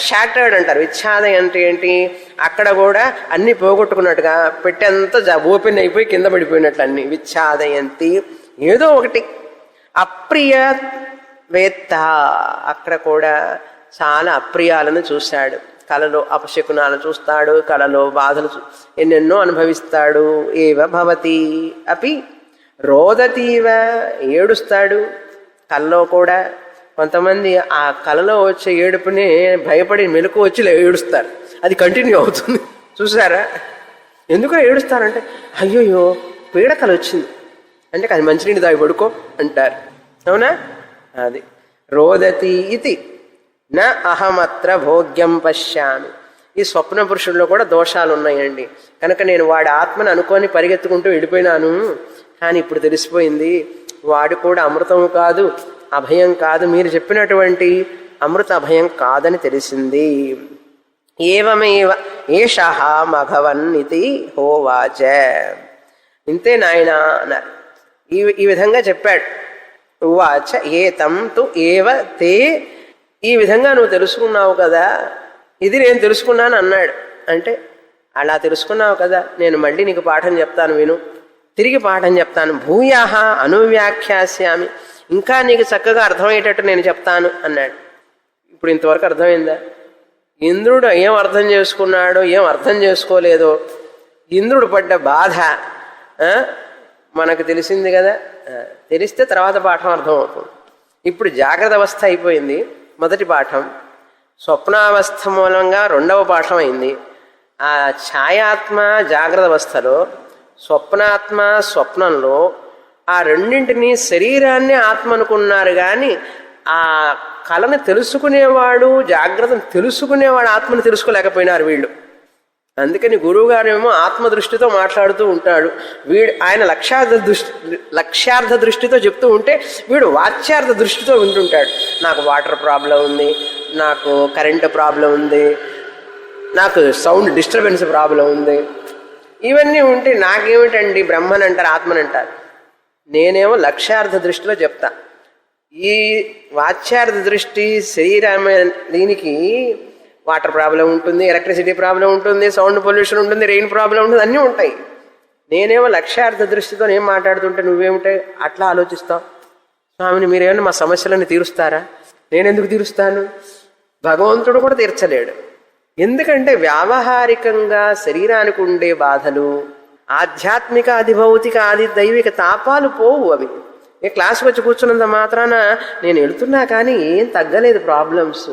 షాటర్డ్ అంటారు. విచ్ఛాదయంతి ఏంటి? అక్కడ కూడా అన్ని పోగొట్టుకున్నట్టుగా పెట్టేంత ఓపెన్ అయిపోయి కింద పడిపోయినట్లు అన్ని. విచ్ఛాదయంతి ఏదో ఒకటి. అప్రియ వేత్త, అక్కడ కూడా చాలా అప్రియాలను చూశాడు. కలలో అపశకునాలు చూస్తాడు, కలలో బాధలు ఎన్నెన్నో అనుభవిస్తాడు. ఏవ భవతి అపి రోదతీవ, ఏడుస్తాడు కలలో కూడా. కొంతమంది ఆ కలలో వచ్చే ఏడుపుని భయపడి మెలకు వచ్చి ఏడుస్తారు, అది కంటిన్యూ అవుతుంది. చూసారా? ఎందుకో ఏడుస్తారంటే, అయ్యోయ్యో పీడకల వచ్చింది అంటే అది మంచినీళ్ళు దాగి పడుకో అంటారు. అవునా? అది రోదతి ఇది. నా అహమత్ర భోగ్యం పశ్యామి. ఈ స్వప్న పురుషుల్లో కూడా దోషాలు ఉన్నాయండి. కనుక నేను వాడి ఆత్మను అనుకొని పరిగెత్తుకుంటూ వెళ్ళిపోయినాను, కానీ ఇప్పుడు తెలిసిపోయింది వాడు కూడా అమృతం కాదు, అభయం కాదు, మీరు చెప్పినటువంటి అమృత అభయం కాదని తెలిసింది. ఏవమేవ ఏషః మఘవన్ ఇతి హోవాచ. ఇంతే నాయన అన్నారు. ఈ విధంగా చెప్పాడు. ఉవాచ ఏతం తు ఏవ తే, ఈ విధంగా నువ్వు తెలుసుకున్నావు కదా, ఇది నేను తెలుసుకున్నాను అన్నాడు. అంటే అలా తెలుసుకున్నావు కదా, నేను మళ్ళీ నీకు పాఠం చెప్తాను, విను, తిరిగి పాఠం చెప్తాను. భూయాహ అనువ్యాఖ్యాస్యామి, ఇంకా నీకు చక్కగా అర్థమయ్యేటట్టు నేను చెప్తాను అన్నాడు. ఇప్పుడు ఇంతవరకు అర్థమైందా? ఇంద్రుడు ఏం అర్థం చేసుకున్నాడో ఏం అర్థం చేసుకోలేదో, ఇంద్రుడు పడ్డ బాధ మనకు తెలిసింది కదా. తెలిస్తే తర్వాత పాఠం అర్థమవుతుంది. ఇప్పుడు జాగ్రత్త అవస్థ అయిపోయింది మొదటి పాఠం, స్వప్నావస్థ మూలంగా రెండవ పాఠం అయింది. ఆ ఛాయాత్మ జాగ్రత్త అవస్థలో, స్వప్నాత్మ స్వప్నంలో, ఆ రెండింటినీ శరీరాన్ని ఆత్మ అనుకున్నారు. కానీ ఆ కళను తెలుసుకునేవాడు, జాగ్రత్తను తెలుసుకునేవాడు ఆత్మను తెలుసుకోలేకపోయినారు వీళ్ళు. అందుకని గురువుగారేమో ఆత్మ దృష్టితో మాట్లాడుతూ ఉంటాడు, ఆయన లక్ష్యార్థ దృష్టితో చెప్తూ ఉంటే వీడు వాచ్యార్థ దృష్టితో వింటుంటాడు. నాకు వాటర్ ప్రాబ్లం ఉంది, నాకు కరెంటు ప్రాబ్లం ఉంది, నాకు సౌండ్ డిస్టర్బెన్స్ ప్రాబ్లం ఉంది, ఇవన్నీ ఉంటే నాకేమిటండి బ్రహ్మన్ అంటారు, ఆత్మని అంటారు. నేనేమో లక్ష్యార్థ దృష్టిలో చెప్తా. ఈ వాచ్యార్థ దృష్టి శరీరం దీనికి వాటర్ ప్రాబ్లం ఉంటుంది, ఎలక్ట్రిసిటీ ప్రాబ్లం ఉంటుంది, సౌండ్ పొల్యూషన్ ఉంటుంది, రెయిన్ ప్రాబ్లం ఉంటుంది, అన్నీ ఉంటాయి. నేనేమో లక్ష్యార్థ దృష్టితో ఏం మాట్లాడుతుంటే నువ్వేమిటే అట్లా ఆలోచిస్తావు. స్వామిని మీరేమన్నా మా సమస్యలను తీరుస్తారా? నేనెందుకు తీరుస్తాను? భగవంతుడు కూడా తీర్చలేడు. ఎందుకంటే వ్యావహారికంగా శరీరానికి ఉండే బాధలు, ఆధ్యాత్మిక అధిభౌతిక ఆది దైవిక తాపాలు పోవు. అవి క్లాస్కి వచ్చి కూర్చున్నంత మాత్రాన నేను వెళుతున్నా కానీ ఏం తగ్గలేదు ప్రాబ్లమ్స్.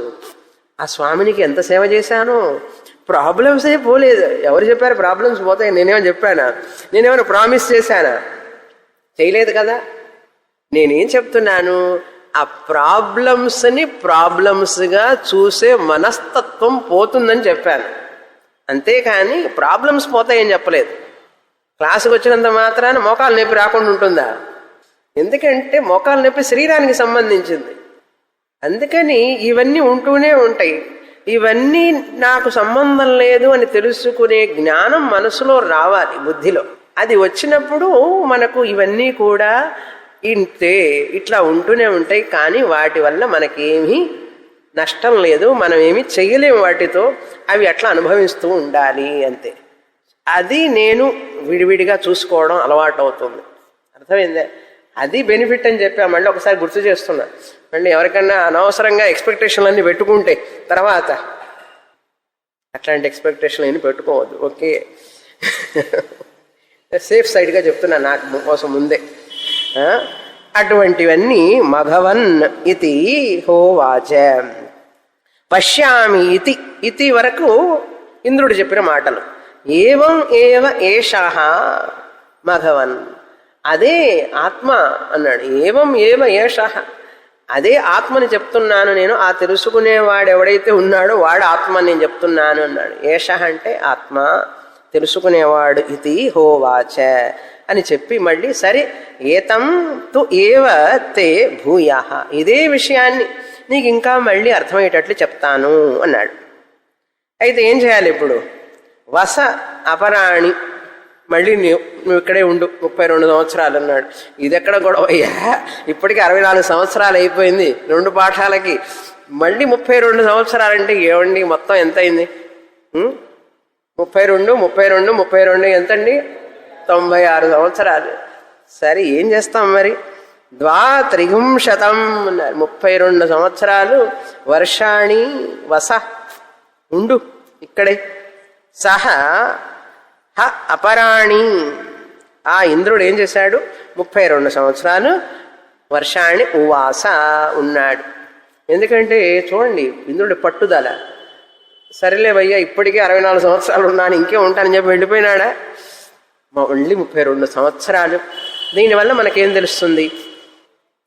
ఆ స్వామినికి ఎంత సేవ చేశానో ప్రాబ్లమ్సే పోలేదు. ఎవరు చెప్పారు ప్రాబ్లమ్స్ పోతాయి? నేనేమో చెప్పానా? నేనేమైనా ప్రామిస్ చేశానా? చేయలేదు కదా. నేనేం చెప్తున్నాను, ఆ ప్రాబ్లమ్స్ని ప్రాబ్లమ్స్గా చూసే మనస్తత్వం పోతుందని చెప్పాను. అంతేకాని ప్రాబ్లమ్స్ పోతాయని చెప్పలేదు. క్లాసుకు వచ్చినంత మాత్రాన మోకాలు నొప్పి రాకుండా ఉంటుందా? ఎందుకంటే మోకాలు నొప్పి శరీరానికి సంబంధించింది. అందుకని ఇవన్నీ ఉంటూనే ఉంటాయి. ఇవన్నీ నాకు సంబంధం లేదు అని తెలుసుకునే జ్ఞానం మనసులో రావాలి, బుద్ధిలో. అది వచ్చినప్పుడు మనకు ఇవన్నీ కూడా ఇంతే ఇట్లా ఉంటూనే ఉంటాయి. కానీ వాటి వల్ల మనకేమీ నష్టం లేదు, మనం ఏమీ చెయ్యలేము వాటితో. అవి అట్లా అనుభవిస్తూ ఉండాలి అంతే. అది నేను విడివిడిగా చూసుకోవడం అలవాటు అవుతుంది. అర్థమైందే? అది బెనిఫిట్ అని చెప్పా. మళ్ళీ ఒకసారి గుర్తు చేస్తున్నా. మళ్ళీ ఎవరికన్నా అనవసరంగా ఎక్స్పెక్టేషన్లన్నీ పెట్టుకుంటే తర్వాత అట్లాంటి ఎక్స్పెక్టేషన్ ఏమి పెట్టుకోవద్దు. ఓకే, సేఫ్ సైడ్గా చెప్తున్నా నాకు కోసం ముందే. అటువంటివన్నీ మఘవన్ ఇతి హోవాచ. పశ్యామి ఇతి, ఇతి వరకు ఇంద్రుడు చెప్పిన మాటలు. ఏవం ఏవ ఏషః మఘవన్, అదే ఆత్మ అన్నాడు. ఏవం ఏవ ఏషః, అదే ఆత్మని చెప్తున్నాను నేను. ఆ తెలుసుకునేవాడు ఎవడైతే ఉన్నాడో వాడు ఆత్మ నేను చెప్తున్నాను అన్నాడు. ఏషః అంటే ఆత్మ, తెలుసుకునేవాడు. ఇది హోవాచ అని చెప్పి మళ్ళీ సరే ఏతం తు ఏవ తే భూయాః, ఇదే విషయాన్ని నీకు ఇంకా మళ్ళీ అర్థమయ్యేటట్లు చెప్తాను అన్నాడు. అయితే ఏం చేయాలి ఇప్పుడు? వస అపరాణి, మళ్ళీ నువ్వు ఇక్కడే ఉండు 32 సంవత్సరాలు అన్నాడు. ఇది ఎక్కడ గొడవ అయ్యా, ఇప్పటికీ 64 సంవత్సరాలు అయిపోయింది 2 పాఠాలకి, మళ్ళీ 32 సంవత్సరాలంటే ఏమండి మొత్తం ఎంత అయింది? 32 32 32 ఎంతండి? 96 సంవత్సరాలు. సరే ఏం చేస్తాం మరి? 23 అన్నారు. 32 సంవత్సరాలు. వర్షాణి వస, ఉండు ఇక్కడే. సహ హ అపరాణి, ఆ ఇంద్రుడు ఏం చేశాడు? 32 సంవత్సరాలు వర్షాణి ఉవాస ఉన్నాడు. ఎందుకంటే చూడండి ఇంద్రుడి పట్టుదల. సరేలేవయ్యా ఇప్పటికే 64 సంవత్సరాలు ఉన్నాను, ఇంకే ఉంటానని చెప్పి వెళ్ళిపోయినాడా? మళ్ళీ 32 సంవత్సరాలు. దీనివల్ల మనకేం తెలుస్తుంది?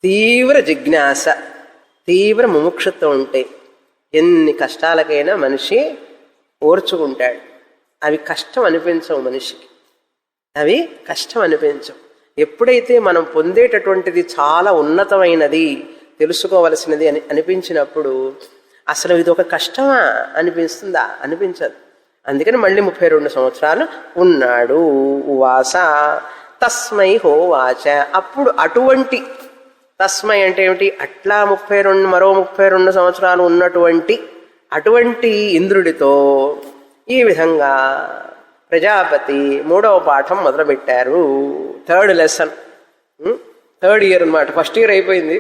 తీవ్ర జిజ్ఞాస, తీవ్ర ముముక్షుత్వం ఉంటే ఎన్ని కష్టాలకైనా మనిషి ఓర్చుకుంటాడు. అవి కష్టం అనిపించవు మనిషికి, అవి కష్టం అనిపించవు. ఎప్పుడైతే మనం పొందేటటువంటిది చాలా ఉన్నతమైనది, తెలుసుకోవలసినది అని అనిపించినప్పుడు అసలు ఇది ఒక కష్టమా అనిపిస్తుందా? అనిపించదు. అందుకని మళ్ళీ 32 సంవత్సరాలు ఉన్నాడు. ఉవాస తస్మై హోవాచ, అప్పుడు అటువంటి తస్మై అంటే ఏమిటి? అట్లా 32 మరో 32 సంవత్సరాలు ఉన్నటువంటి అటువంటి ఇంద్రుడితో ఈ విధంగా ప్రజాపతి 3వ పాఠం మొదలుపెట్టారు. 3rd లెసన్, 3rd ఇయర్ అనమాట. ఫస్ట్ ఇయర్ అయిపోయింది,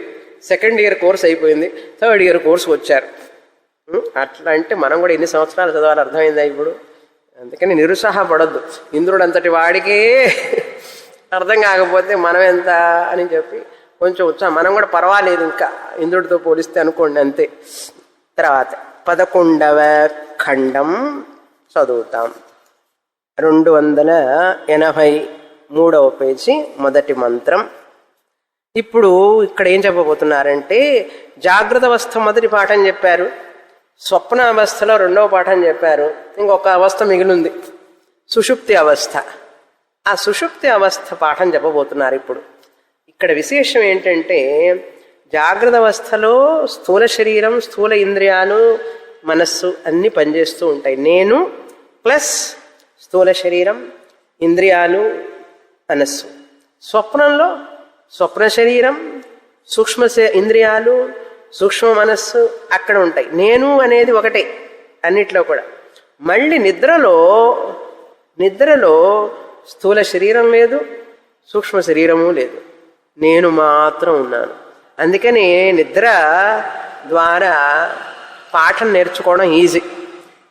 2nd ఇయర్ కోర్స్ అయిపోయింది, 3rd ఇయర్ కోర్సు వచ్చారు. అట్లా అంటే మనం కూడా ఎన్ని సంవత్సరాలు చదవాలి అర్థమైందా ఇప్పుడు? అందుకని నిరుత్సాహపడద్దు. ఇంద్రుడు అంతటి వాడికే అర్థం కాకపోతే మనం ఎంత అని చెప్పి కొంచెం ఉత్సాహం. మనం కూడా పర్వాలేదు ఇంకా ఇంద్రుడితో పోలిస్తే అనుకోండి, అంతే. తర్వాత 11వ ఖండం చదువుతాం. 283వ పేజీ, మొదటి మంత్రం. ఇప్పుడు ఇక్కడ ఏం చెప్పబోతున్నారంటే జాగ్రత్త అవస్థ మొదటి పాఠం చెప్పారు, స్వప్నావస్థలో 2వ పాఠం చెప్పారు, ఇంకొక అవస్థ మిగిలింది సుషుప్తి అవస్థ. ఆ సుషుప్తి అవస్థ పాఠం చెప్పబోతున్నారు ఇప్పుడు. ఇక్కడ విశేషం ఏంటంటే జాగ్రత్త అవస్థలో స్థూల శరీరం, స్థూల ఇంద్రియాలు, మనస్సు అన్నీ పనిచేస్తూ ఉంటాయి. నేను ప్లస్ స్థూల శరీరం, ఇంద్రియాలు, మనస్సు. స్వప్నంలో స్వప్న శరీరం, సూక్ష్మ ఇంద్రియాలు, సూక్ష్మ మనస్సు అక్కడ ఉంటాయి. నేను అనేది ఒకటే అన్నిట్లో కూడా. మళ్ళీ నిద్రలో స్థూల శరీరం లేదు, సూక్ష్మ శరీరము లేదు, నేను మాత్రం ఉన్నాను. అందుకని నిద్ర ద్వారా పాఠం నేర్చుకోవడం ఈజీ.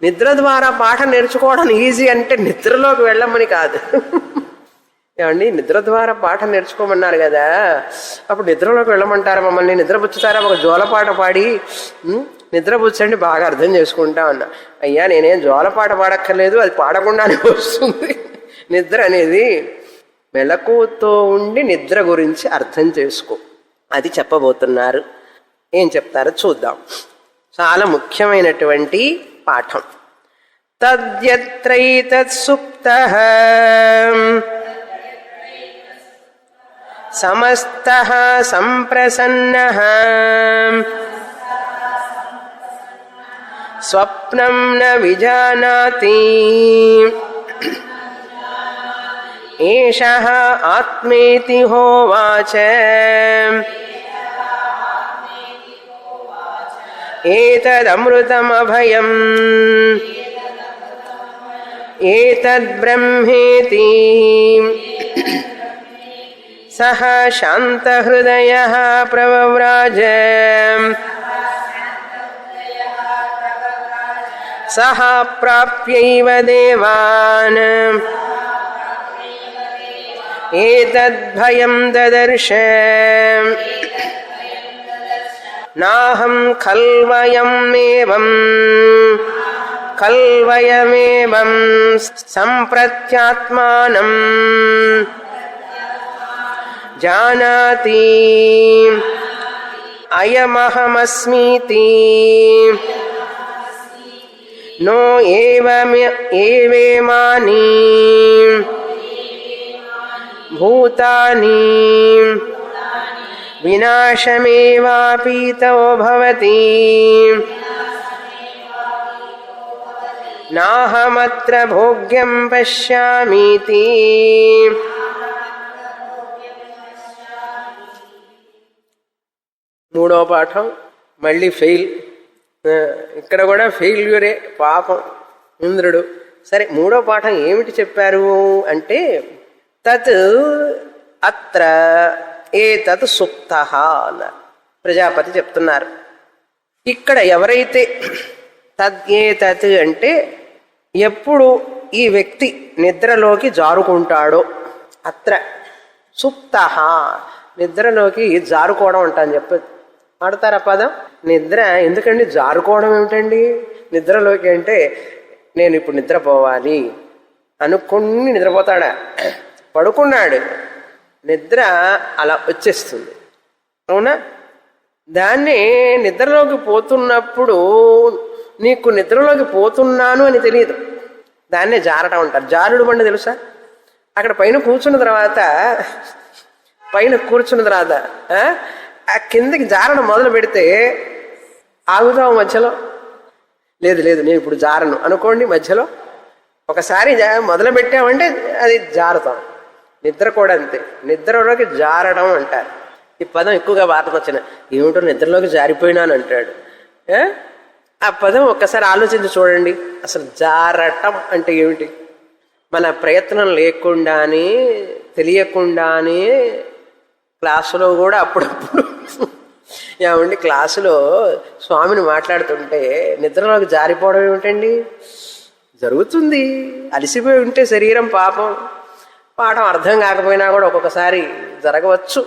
నిద్ర ద్వారా పాఠం నేర్చుకోవడం ఈజీ అంటే నిద్రలోకి వెళ్ళమని కాదు. ఏమండి, నిద్ర ద్వారా పాఠం నేర్చుకోమన్నారు కదా, అప్పుడు నిద్రలోకి వెళ్ళమంటారా మమ్మల్ని? నిద్రపుచ్చుతారా? ఒక జోలపాట పాడి నిద్రపుచ్చండి, బాగా అర్థం చేసుకుంటా అన్నా. అయ్యా నేనేం జోలపాట పాడక్కర్లేదు, అది పాడకుండానే వస్తుంది. నిద్ర అనేది మెలకువతో ఉండి నిద్ర గురించి అర్థం చేసుకో, అది చెప్పబోతున్నారు. ఏం చెప్తారో చూద్దాం. చాలా ముఖ్యమైనటువంటి పాఠం. తద్యత్రైతత్ సుప్తః సమస్తః సంప్రసన్నః స్వప్నం న విజానాతి ఏషః ఆత్మేతి హోవాచ ఏతదమృతమభయం ఏతద్బ్రహ్మేతి సహ శాంతహృదయః ప్రవ్రాజ సహ ప్రాప్యైవ దేవాన్ ఏతద్భయం దదర్శ నాహం ఖల్వయమేవం సంప్రత్యాత్మానం జానాతి అయమహమస్మీతి నో ఏవేమాని భూతాని వినాశమేవాపీతో భవతి నాహమత్ర భోగ్యం పశ్యామీతి. మూడో పాఠం మళ్ళీ ఫెయిల్. ఇక్కడ కూడా ఫెయిల్యూరే పాపం ఇంద్రుడు. సరే, మూడో పాఠం ఏమిటి చెప్పారు అంటే తత్ అత్ర ఏతత్ సుప్తః అన్నారు. ప్రజాపతి చెప్తున్నారు ఇక్కడ ఎవరైతే తత్ అంటే ఎప్పుడు ఈ వ్యక్తి నిద్రలోకి జారుకుంటాడో, అత్ర సుప్తః నిద్రలోకి జారుకోవడం అంటాను చెప్పదు ఆడతారా పదం. నిద్ర ఎందుకండి జారుకోవడం ఏమిటండి? నిద్రలోకి అంటే నేను ఇప్పుడు నిద్రపోవాలి అనుకుని నిద్రపోతాడా? పడుకున్నాడు, నిద్ర అలా వచ్చేస్తుంది, అవునా? దాన్ని నిద్రలోకి పోతున్నప్పుడు నీకు నిద్రలోకి పోతున్నాను అని తెలియదు, దాన్నే జారటం అంటారు. జారుడు బండి తెలుసా? అక్కడ పైన కూర్చున్న తర్వాత ఆ కిందకి జారడం మొదలు పెడితే ఆగుతావు మధ్యలో. లేదు నేను ఇప్పుడు జారను అనుకోండి, మధ్యలో ఒకసారి మొదలు పెట్టామంటే అది జారుతాం. నిద్ర కూడా అంతే, నిద్రలోకి జారడం అంటారు. ఈ పదం ఎక్కువగా వార్తకు వచ్చిన ఏమిటో నిద్రలోకి జారిపోయినాను అంటాడు. ఆ పదం ఒక్కసారి ఆలోచించి చూడండి, అసలు జారటం అంటే ఏమిటి? మన ప్రయత్నం లేకుండానే తెలియకుండానే క్లాసులో కూడా అప్పుడప్పుడు ఏమండి క్లాసులో స్వామిని మాట్లాడుతుంటే నిద్రలోకి జారిపోవడం ఏమిటండి? జరుగుతుంది. అలసిపోయి ఉంటే శరీరం పాపం, పాఠం అర్థం కాకపోయినా కూడా ఒక్కొక్కసారి జరగవచ్చు.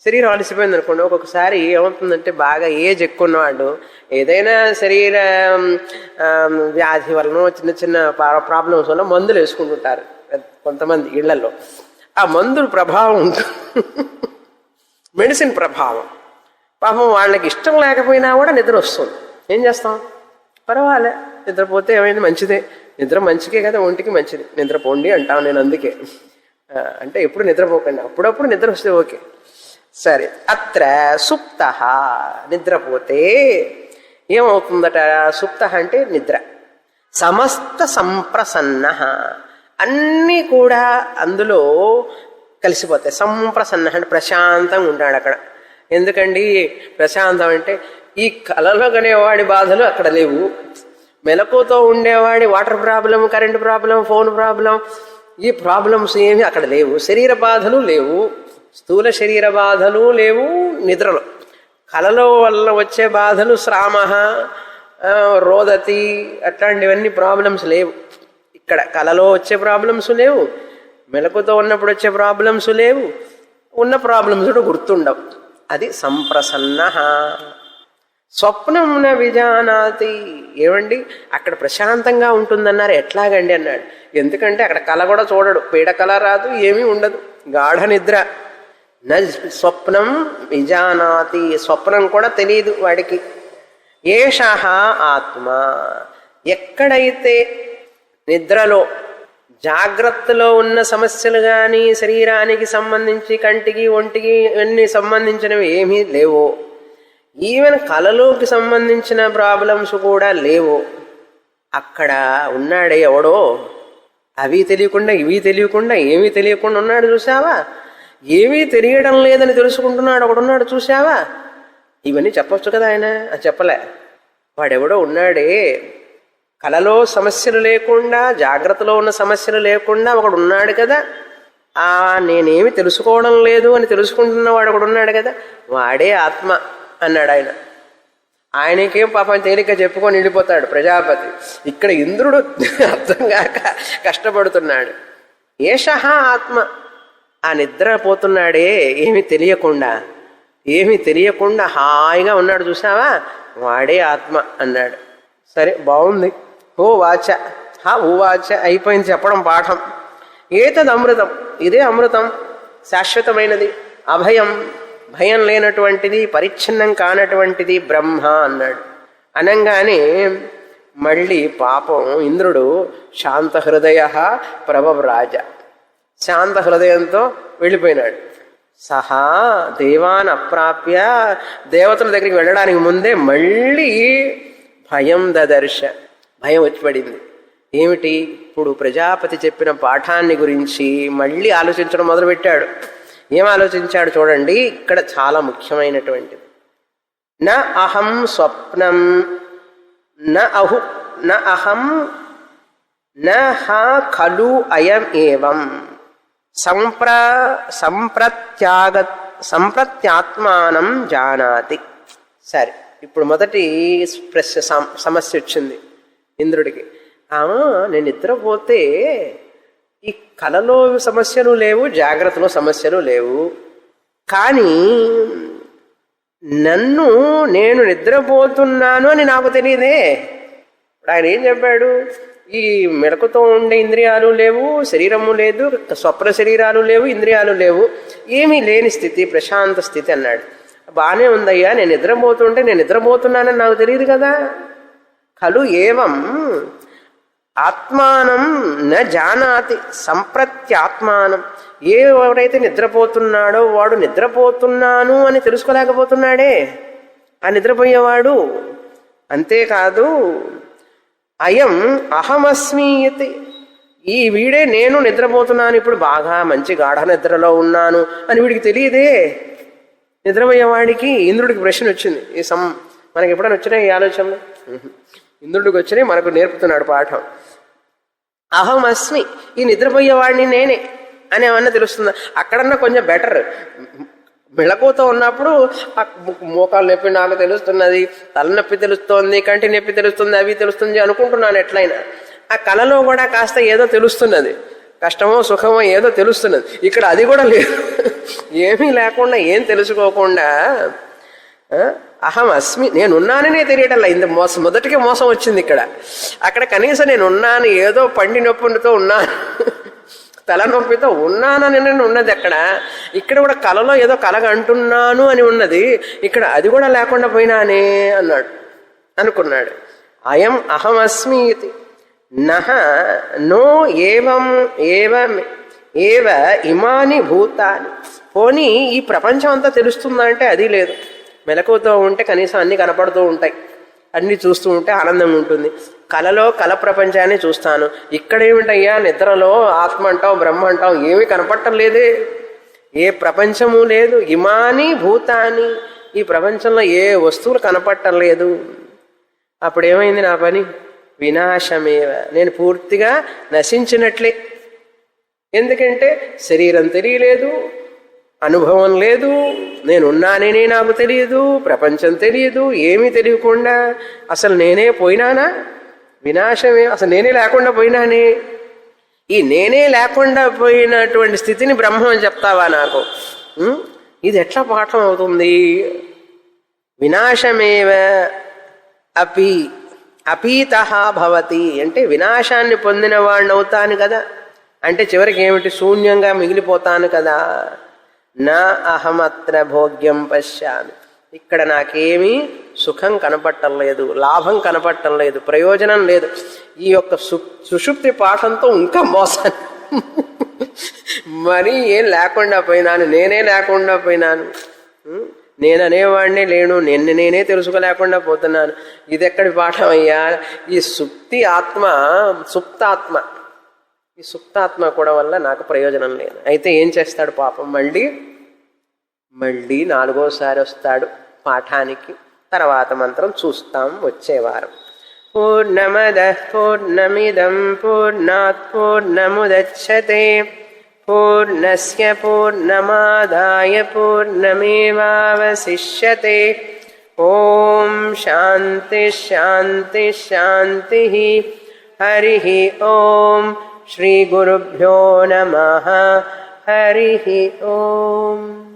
శరీరం అలసిపోయింది అనుకోండి, ఒక్కొక్కసారి ఏమవుతుందంటే బాగా ఏజ్ ఎక్కువ ఉన్నవాళ్ళు ఏదైనా శరీర వ్యాధి వలన చిన్న చిన్న ప్రాబ్లమ్స్ వల్ల మందులు వేసుకుంటుంటారు కొంతమంది ఇళ్లలో. ఆ మందుల ప్రభావం ఉంటుంది, మెడిసిన్ ప్రభావం. పాపం వాళ్ళకి ఇష్టం లేకపోయినా కూడా నిద్ర వస్తుంది. ఏం చేస్తాం? పర్వాలే, నిద్రపోతే ఏమైంది, మంచిదే. నిద్ర మంచికే కదా, ఒంటికి మంచిది. నిద్రపోండి అంటాను నేను. అందుకే అంటే ఎప్పుడు నిద్రపోకండి, అప్పుడప్పుడు నిద్ర వస్తే ఓకే. సరే, అత్ర సుప్త నిద్రపోతే ఏమవుతుందట? సుప్త అంటే నిద్ర. సమస్త సంప్రసన్న అన్నీ కూడా అందులో కలిసిపోతాయి. సంప్రసన్న అంటే ప్రశాంతంగా ఉంటాడు అక్కడ. ఎందుకండి ప్రశాంతం అంటే? ఈ కలలో కనేవాడి బాధలు అక్కడ లేవు, మెలకుతో ఉండేవాడి water problem, current problem, phone problem, ఈ ప్రాబ్లమ్స్ ఏమి అక్కడ లేవు. శరీర బాధలు లేవు, స్థూల శరీర బాధలు లేవు నిద్రలో. కలలో వల్ల వచ్చే బాధలు శ్రామ, రోదతి అట్లాంటివన్నీ ప్రాబ్లమ్స్ లేవు. ఇక్కడ కలలో వచ్చే ప్రాబ్లమ్స్ లేవు, మెలకుతో ఉన్నప్పుడు వచ్చే ప్రాబ్లమ్స్ లేవు, ఉన్న ప్రాబ్లమ్స్ కూడా గుర్తుండవు. అది సంప్రసన్న. స్వప్నం న విజానాతి. ఏమండి అక్కడ ప్రశాంతంగా ఉంటుందన్నారు, ఎట్లాగండి అన్నాడు. ఎందుకంటే అక్కడ కళ కూడా చూడడు, పీడకల రాదు, ఏమీ ఉండదు, గాఢ నిద్ర. న స్వప్నం విజానాతి, స్వప్నం కూడా తెలియదు వాడికి. ఏషః ఆత్మ. ఎక్కడైతే నిద్రలో జాగ్రత్తలో ఉన్న సమస్యలు కానీ శరీరానికి సంబంధించి కంటికి ఒంటికి అన్ని సంబంధించినవి ఏమీ లేవో, ఈవెన్ కళలోకి సంబంధించిన ప్రాబ్లమ్స్ కూడా లేవు, అక్కడ ఉన్నాడే ఎవడో, అవి తెలియకుండా ఇవి తెలియకుండా ఏమీ తెలియకుండా ఉన్నాడు చూసావా? ఏమీ తెలియడం లేదని తెలుసుకుంటున్నాడు ఒకడున్నాడు చూసావా? ఇవన్నీ చెప్పొచ్చు కదా ఆయన, అది చెప్పలే. వాడెవడో ఉన్నాడే, కళలో సమస్యలు లేకుండా జాగ్రత్తలో ఉన్న సమస్యలు లేకుండా ఒకడు ఉన్నాడు కదా, నేనేమి తెలుసుకోవడం లేదు అని తెలుసుకుంటున్న వాడు ఒకడు ఉన్నాడు కదా, వాడే ఆత్మ అన్నాడు ఆయన. ఆయనకేం పాపం తేలిక చెప్పుకొని వెళ్ళిపోతాడు ప్రజాపతి. ఇక్కడ ఇంద్రుడు అర్థం కాక కష్టపడుతున్నాడు. ఏషః ఆత్మ, ఆ నిద్రపోతున్నాడే ఏమీ తెలియకుండా హాయిగా ఉన్నాడు చూసావా, వాడే ఆత్మ అన్నాడు. సరే బాగుంది. ఓ వాచ ఉవాచ అయిపోయింది చెప్పడం పాఠం. ఏతద్ అమృతం, ఇదే అమృతం, శాశ్వతమైనది, అభయం, భయం లేనటువంటిది, పరిచ్ఛిన్నం కానటువంటిది బ్రహ్మ అన్నాడు. అనంగానే మళ్ళీ పాపం ఇంద్రుడు శాంత హృదయ ప్రభవ్రాజ, శాంత హృదయంతో వెళ్ళిపోయినాడు. సహా దేవాన్ అప్రాప్య, దేవతల దగ్గరికి వెళ్ళడానికి ముందే మళ్ళీ భయం దదర్శ, భయం వచ్చి పడింది. ఏమిటి? ఇప్పుడు ప్రజాపతి చెప్పిన పాఠాన్ని గురించి మళ్ళీ ఆలోచించడం మొదలుపెట్టాడు. ఏం ఆలోచించాడు చూడండి, ఇక్కడ చాలా ముఖ్యమైనటువంటిది. న అహం స్వప్నం న అహం న ఖలు అయం ఏవం సంప్రత్యాత్మానం జానాతి. సరే, ఇప్పుడు మొదటి సమస్య వచ్చింది ఇంద్రుడికి. నేను నిద్రపోతే ఈ కలలో సమస్యలు లేవు, జాగ్రత్తలో సమస్యలు లేవు, కానీ నేను నిద్రపోతున్నాను అని నాకు తెలియదే. ఆయన ఏం చెప్పాడు? ఈ మెలకుతో ఉండే ఇంద్రియాలు లేవు, శరీరము లేదు, స్వప్న శరీరాలు లేవు, ఇంద్రియాలు లేవు, ఏమీ లేని స్థితి, ప్రశాంత స్థితి అన్నాడు. బాగానే ఉందయ్యా, నేను నిద్రపోతుంటే నేను నిద్రపోతున్నానని నాకు తెలియదు కదా. ఖలు ఏవం ఆత్మానం న జానాతి సంప్రత్యాత్మానం. ఎవరైతే నిద్రపోతున్నాడో వాడు నిద్రపోతున్నాను అని తెలుసుకోలేకపోతున్నాడే, ఆ నిద్రపోయేవాడు. అంతేకాదు అయం అహమస్మీయతి, ఈ వీడే నేను నిద్రపోతున్నాను, ఇప్పుడు బాగా మంచి గాఢ నిద్రలో ఉన్నాను అని వీడికి తెలియదే. నిద్రపోయేవాడికి ఇంద్రుడికి ప్రశ్న వచ్చింది. మనకి ఎప్పుడైనా వచ్చినాయి ఈ ఆలోచనలు? ఇంద్రుడికి వచ్చినాయి, మనకు నేర్పుతున్నాడు పాఠం. అహం అస్మి, ఈ నిద్రపోయేవాడిని నేనే అని ఏమన్నా తెలుస్తుందా? అక్కడన్నా కొంచెం బెటర్. మెళకువతో ఉన్నప్పుడు మోకాలు నొప్పి నాకు తెలుస్తున్నది, తలనొప్పి తెలుస్తోంది, కంటి నొప్పి తెలుస్తుంది, అవి తెలుస్తుంది అనుకుంటున్నాను ఎట్లయినా. ఆ కళలో కూడా కాస్త ఏదో తెలుస్తున్నది, కష్టమో సుఖమో ఏదో తెలుస్తున్నది. ఇక్కడ అది కూడా లేదు, ఏమీ లేకుండా, ఏం తెలుసుకోకుండా అహం అస్మి, నేనున్నాననే తెలియటల్లా. ఇంత మొదటికే మోసం వచ్చింది ఇక్కడ. అక్కడ కనీసం నేనున్నాను, ఏదో పండి నొప్పితో ఉన్నాను, తలనొప్పితో ఉన్నానని ఉన్నది అక్కడ. ఇక్కడ కూడా కలలో ఏదో కలగ అంటున్నాను అని ఉన్నది, ఇక్కడ అది కూడా లేకుండా పోయినానే అనుకున్నాడు. అయం అహమస్మి ఇది నహ నో ఏవం ఏవ ఇమాని భూతాని. పోనీ ఈ ప్రపంచం అంతా తెలుస్తుందా అంటే అది లేదు. మెలకువతో ఉంటే కనీసం అన్నీ కనపడుతూ ఉంటాయి, అన్నీ చూస్తూ ఉంటే ఆనందంగా ఉంటుంది. కలలో కల ప్రపంచాన్ని చూస్తాను. ఇక్కడేమిటయ్యా నిద్రలో ఆత్మ అంటావు, బ్రహ్మ అంటావు, ఏమీ కనపడటం లేదే, ఏ ప్రపంచము లేదు. ఇమాని భూతాని, ఈ ప్రపంచంలో ఏ వస్తువులు కనపడటం లేదు. అప్పుడేమైంది నా పని? వినాశమేవ, నేను పూర్తిగా నశించినట్లే. ఎందుకంటే శరీరం తెలియలేదు, అనుభవం లేదు, నేనున్నాననే నాకు తెలియదు, ప్రపంచం తెలియదు, ఏమీ తెలియకుండా అసలు నేనే పోయినానా? వినాశమే, అసలు నేనే లేకుండా పోయినానే. ఈ నేనే లేకుండా పోయినటువంటి స్థితిని బ్రహ్మం అని చెప్తావా నాకు? ఇది ఎట్లా పాఠం అవుతుంది? వినాశమేవ అపీతః భవతి అంటే వినాశాన్ని పొందిన వాడిని అవుతాను కదా. అంటే చివరికి ఏమిటి? శూన్యంగా మిగిలిపోతాను కదా. నా అహమత్ర భోగ్యం పశ్యామి, ఇక్కడ నాకేమీ సుఖం కనపడటం లేదు, లాభం కనపడటం లేదు, ప్రయోజనం లేదు. ఈ యొక్క సుషుప్తి పాఠంతో ఇంకా మోసాను. మరి ఏం లేకుండా పోయినాను, నేనే లేకుండా పోయినాను, నేననేవాడినే లేను, నేనే తెలుసుకోలేకుండా పోతున్నాను. ఇది ఎక్కడి పాఠం అయ్యా? ఈ సుప్తాత్మ ఈ సుప్తాత్మ కూడా వల్ల నాకు ప్రయోజనం లేదు. అయితే ఏం చేస్తాడు పాపం? మళ్ళీ నాలుగోసారి వస్తాడు పాఠానికి. తర్వాత మంత్రం చూస్తాం వచ్చే వారం. పూర్ణమదః పూర్ణమిదం పూర్ణాత్ పూర్ణముదచ్యతే పూర్ణస్య పూర్ణమాదాయ పూర్ణమేవావశిష్యతే. ఓం శాంతి శాంతి శాంతి. హరి ఓం. శ్రీ గురుభ్యో నమః. హరి ఓం.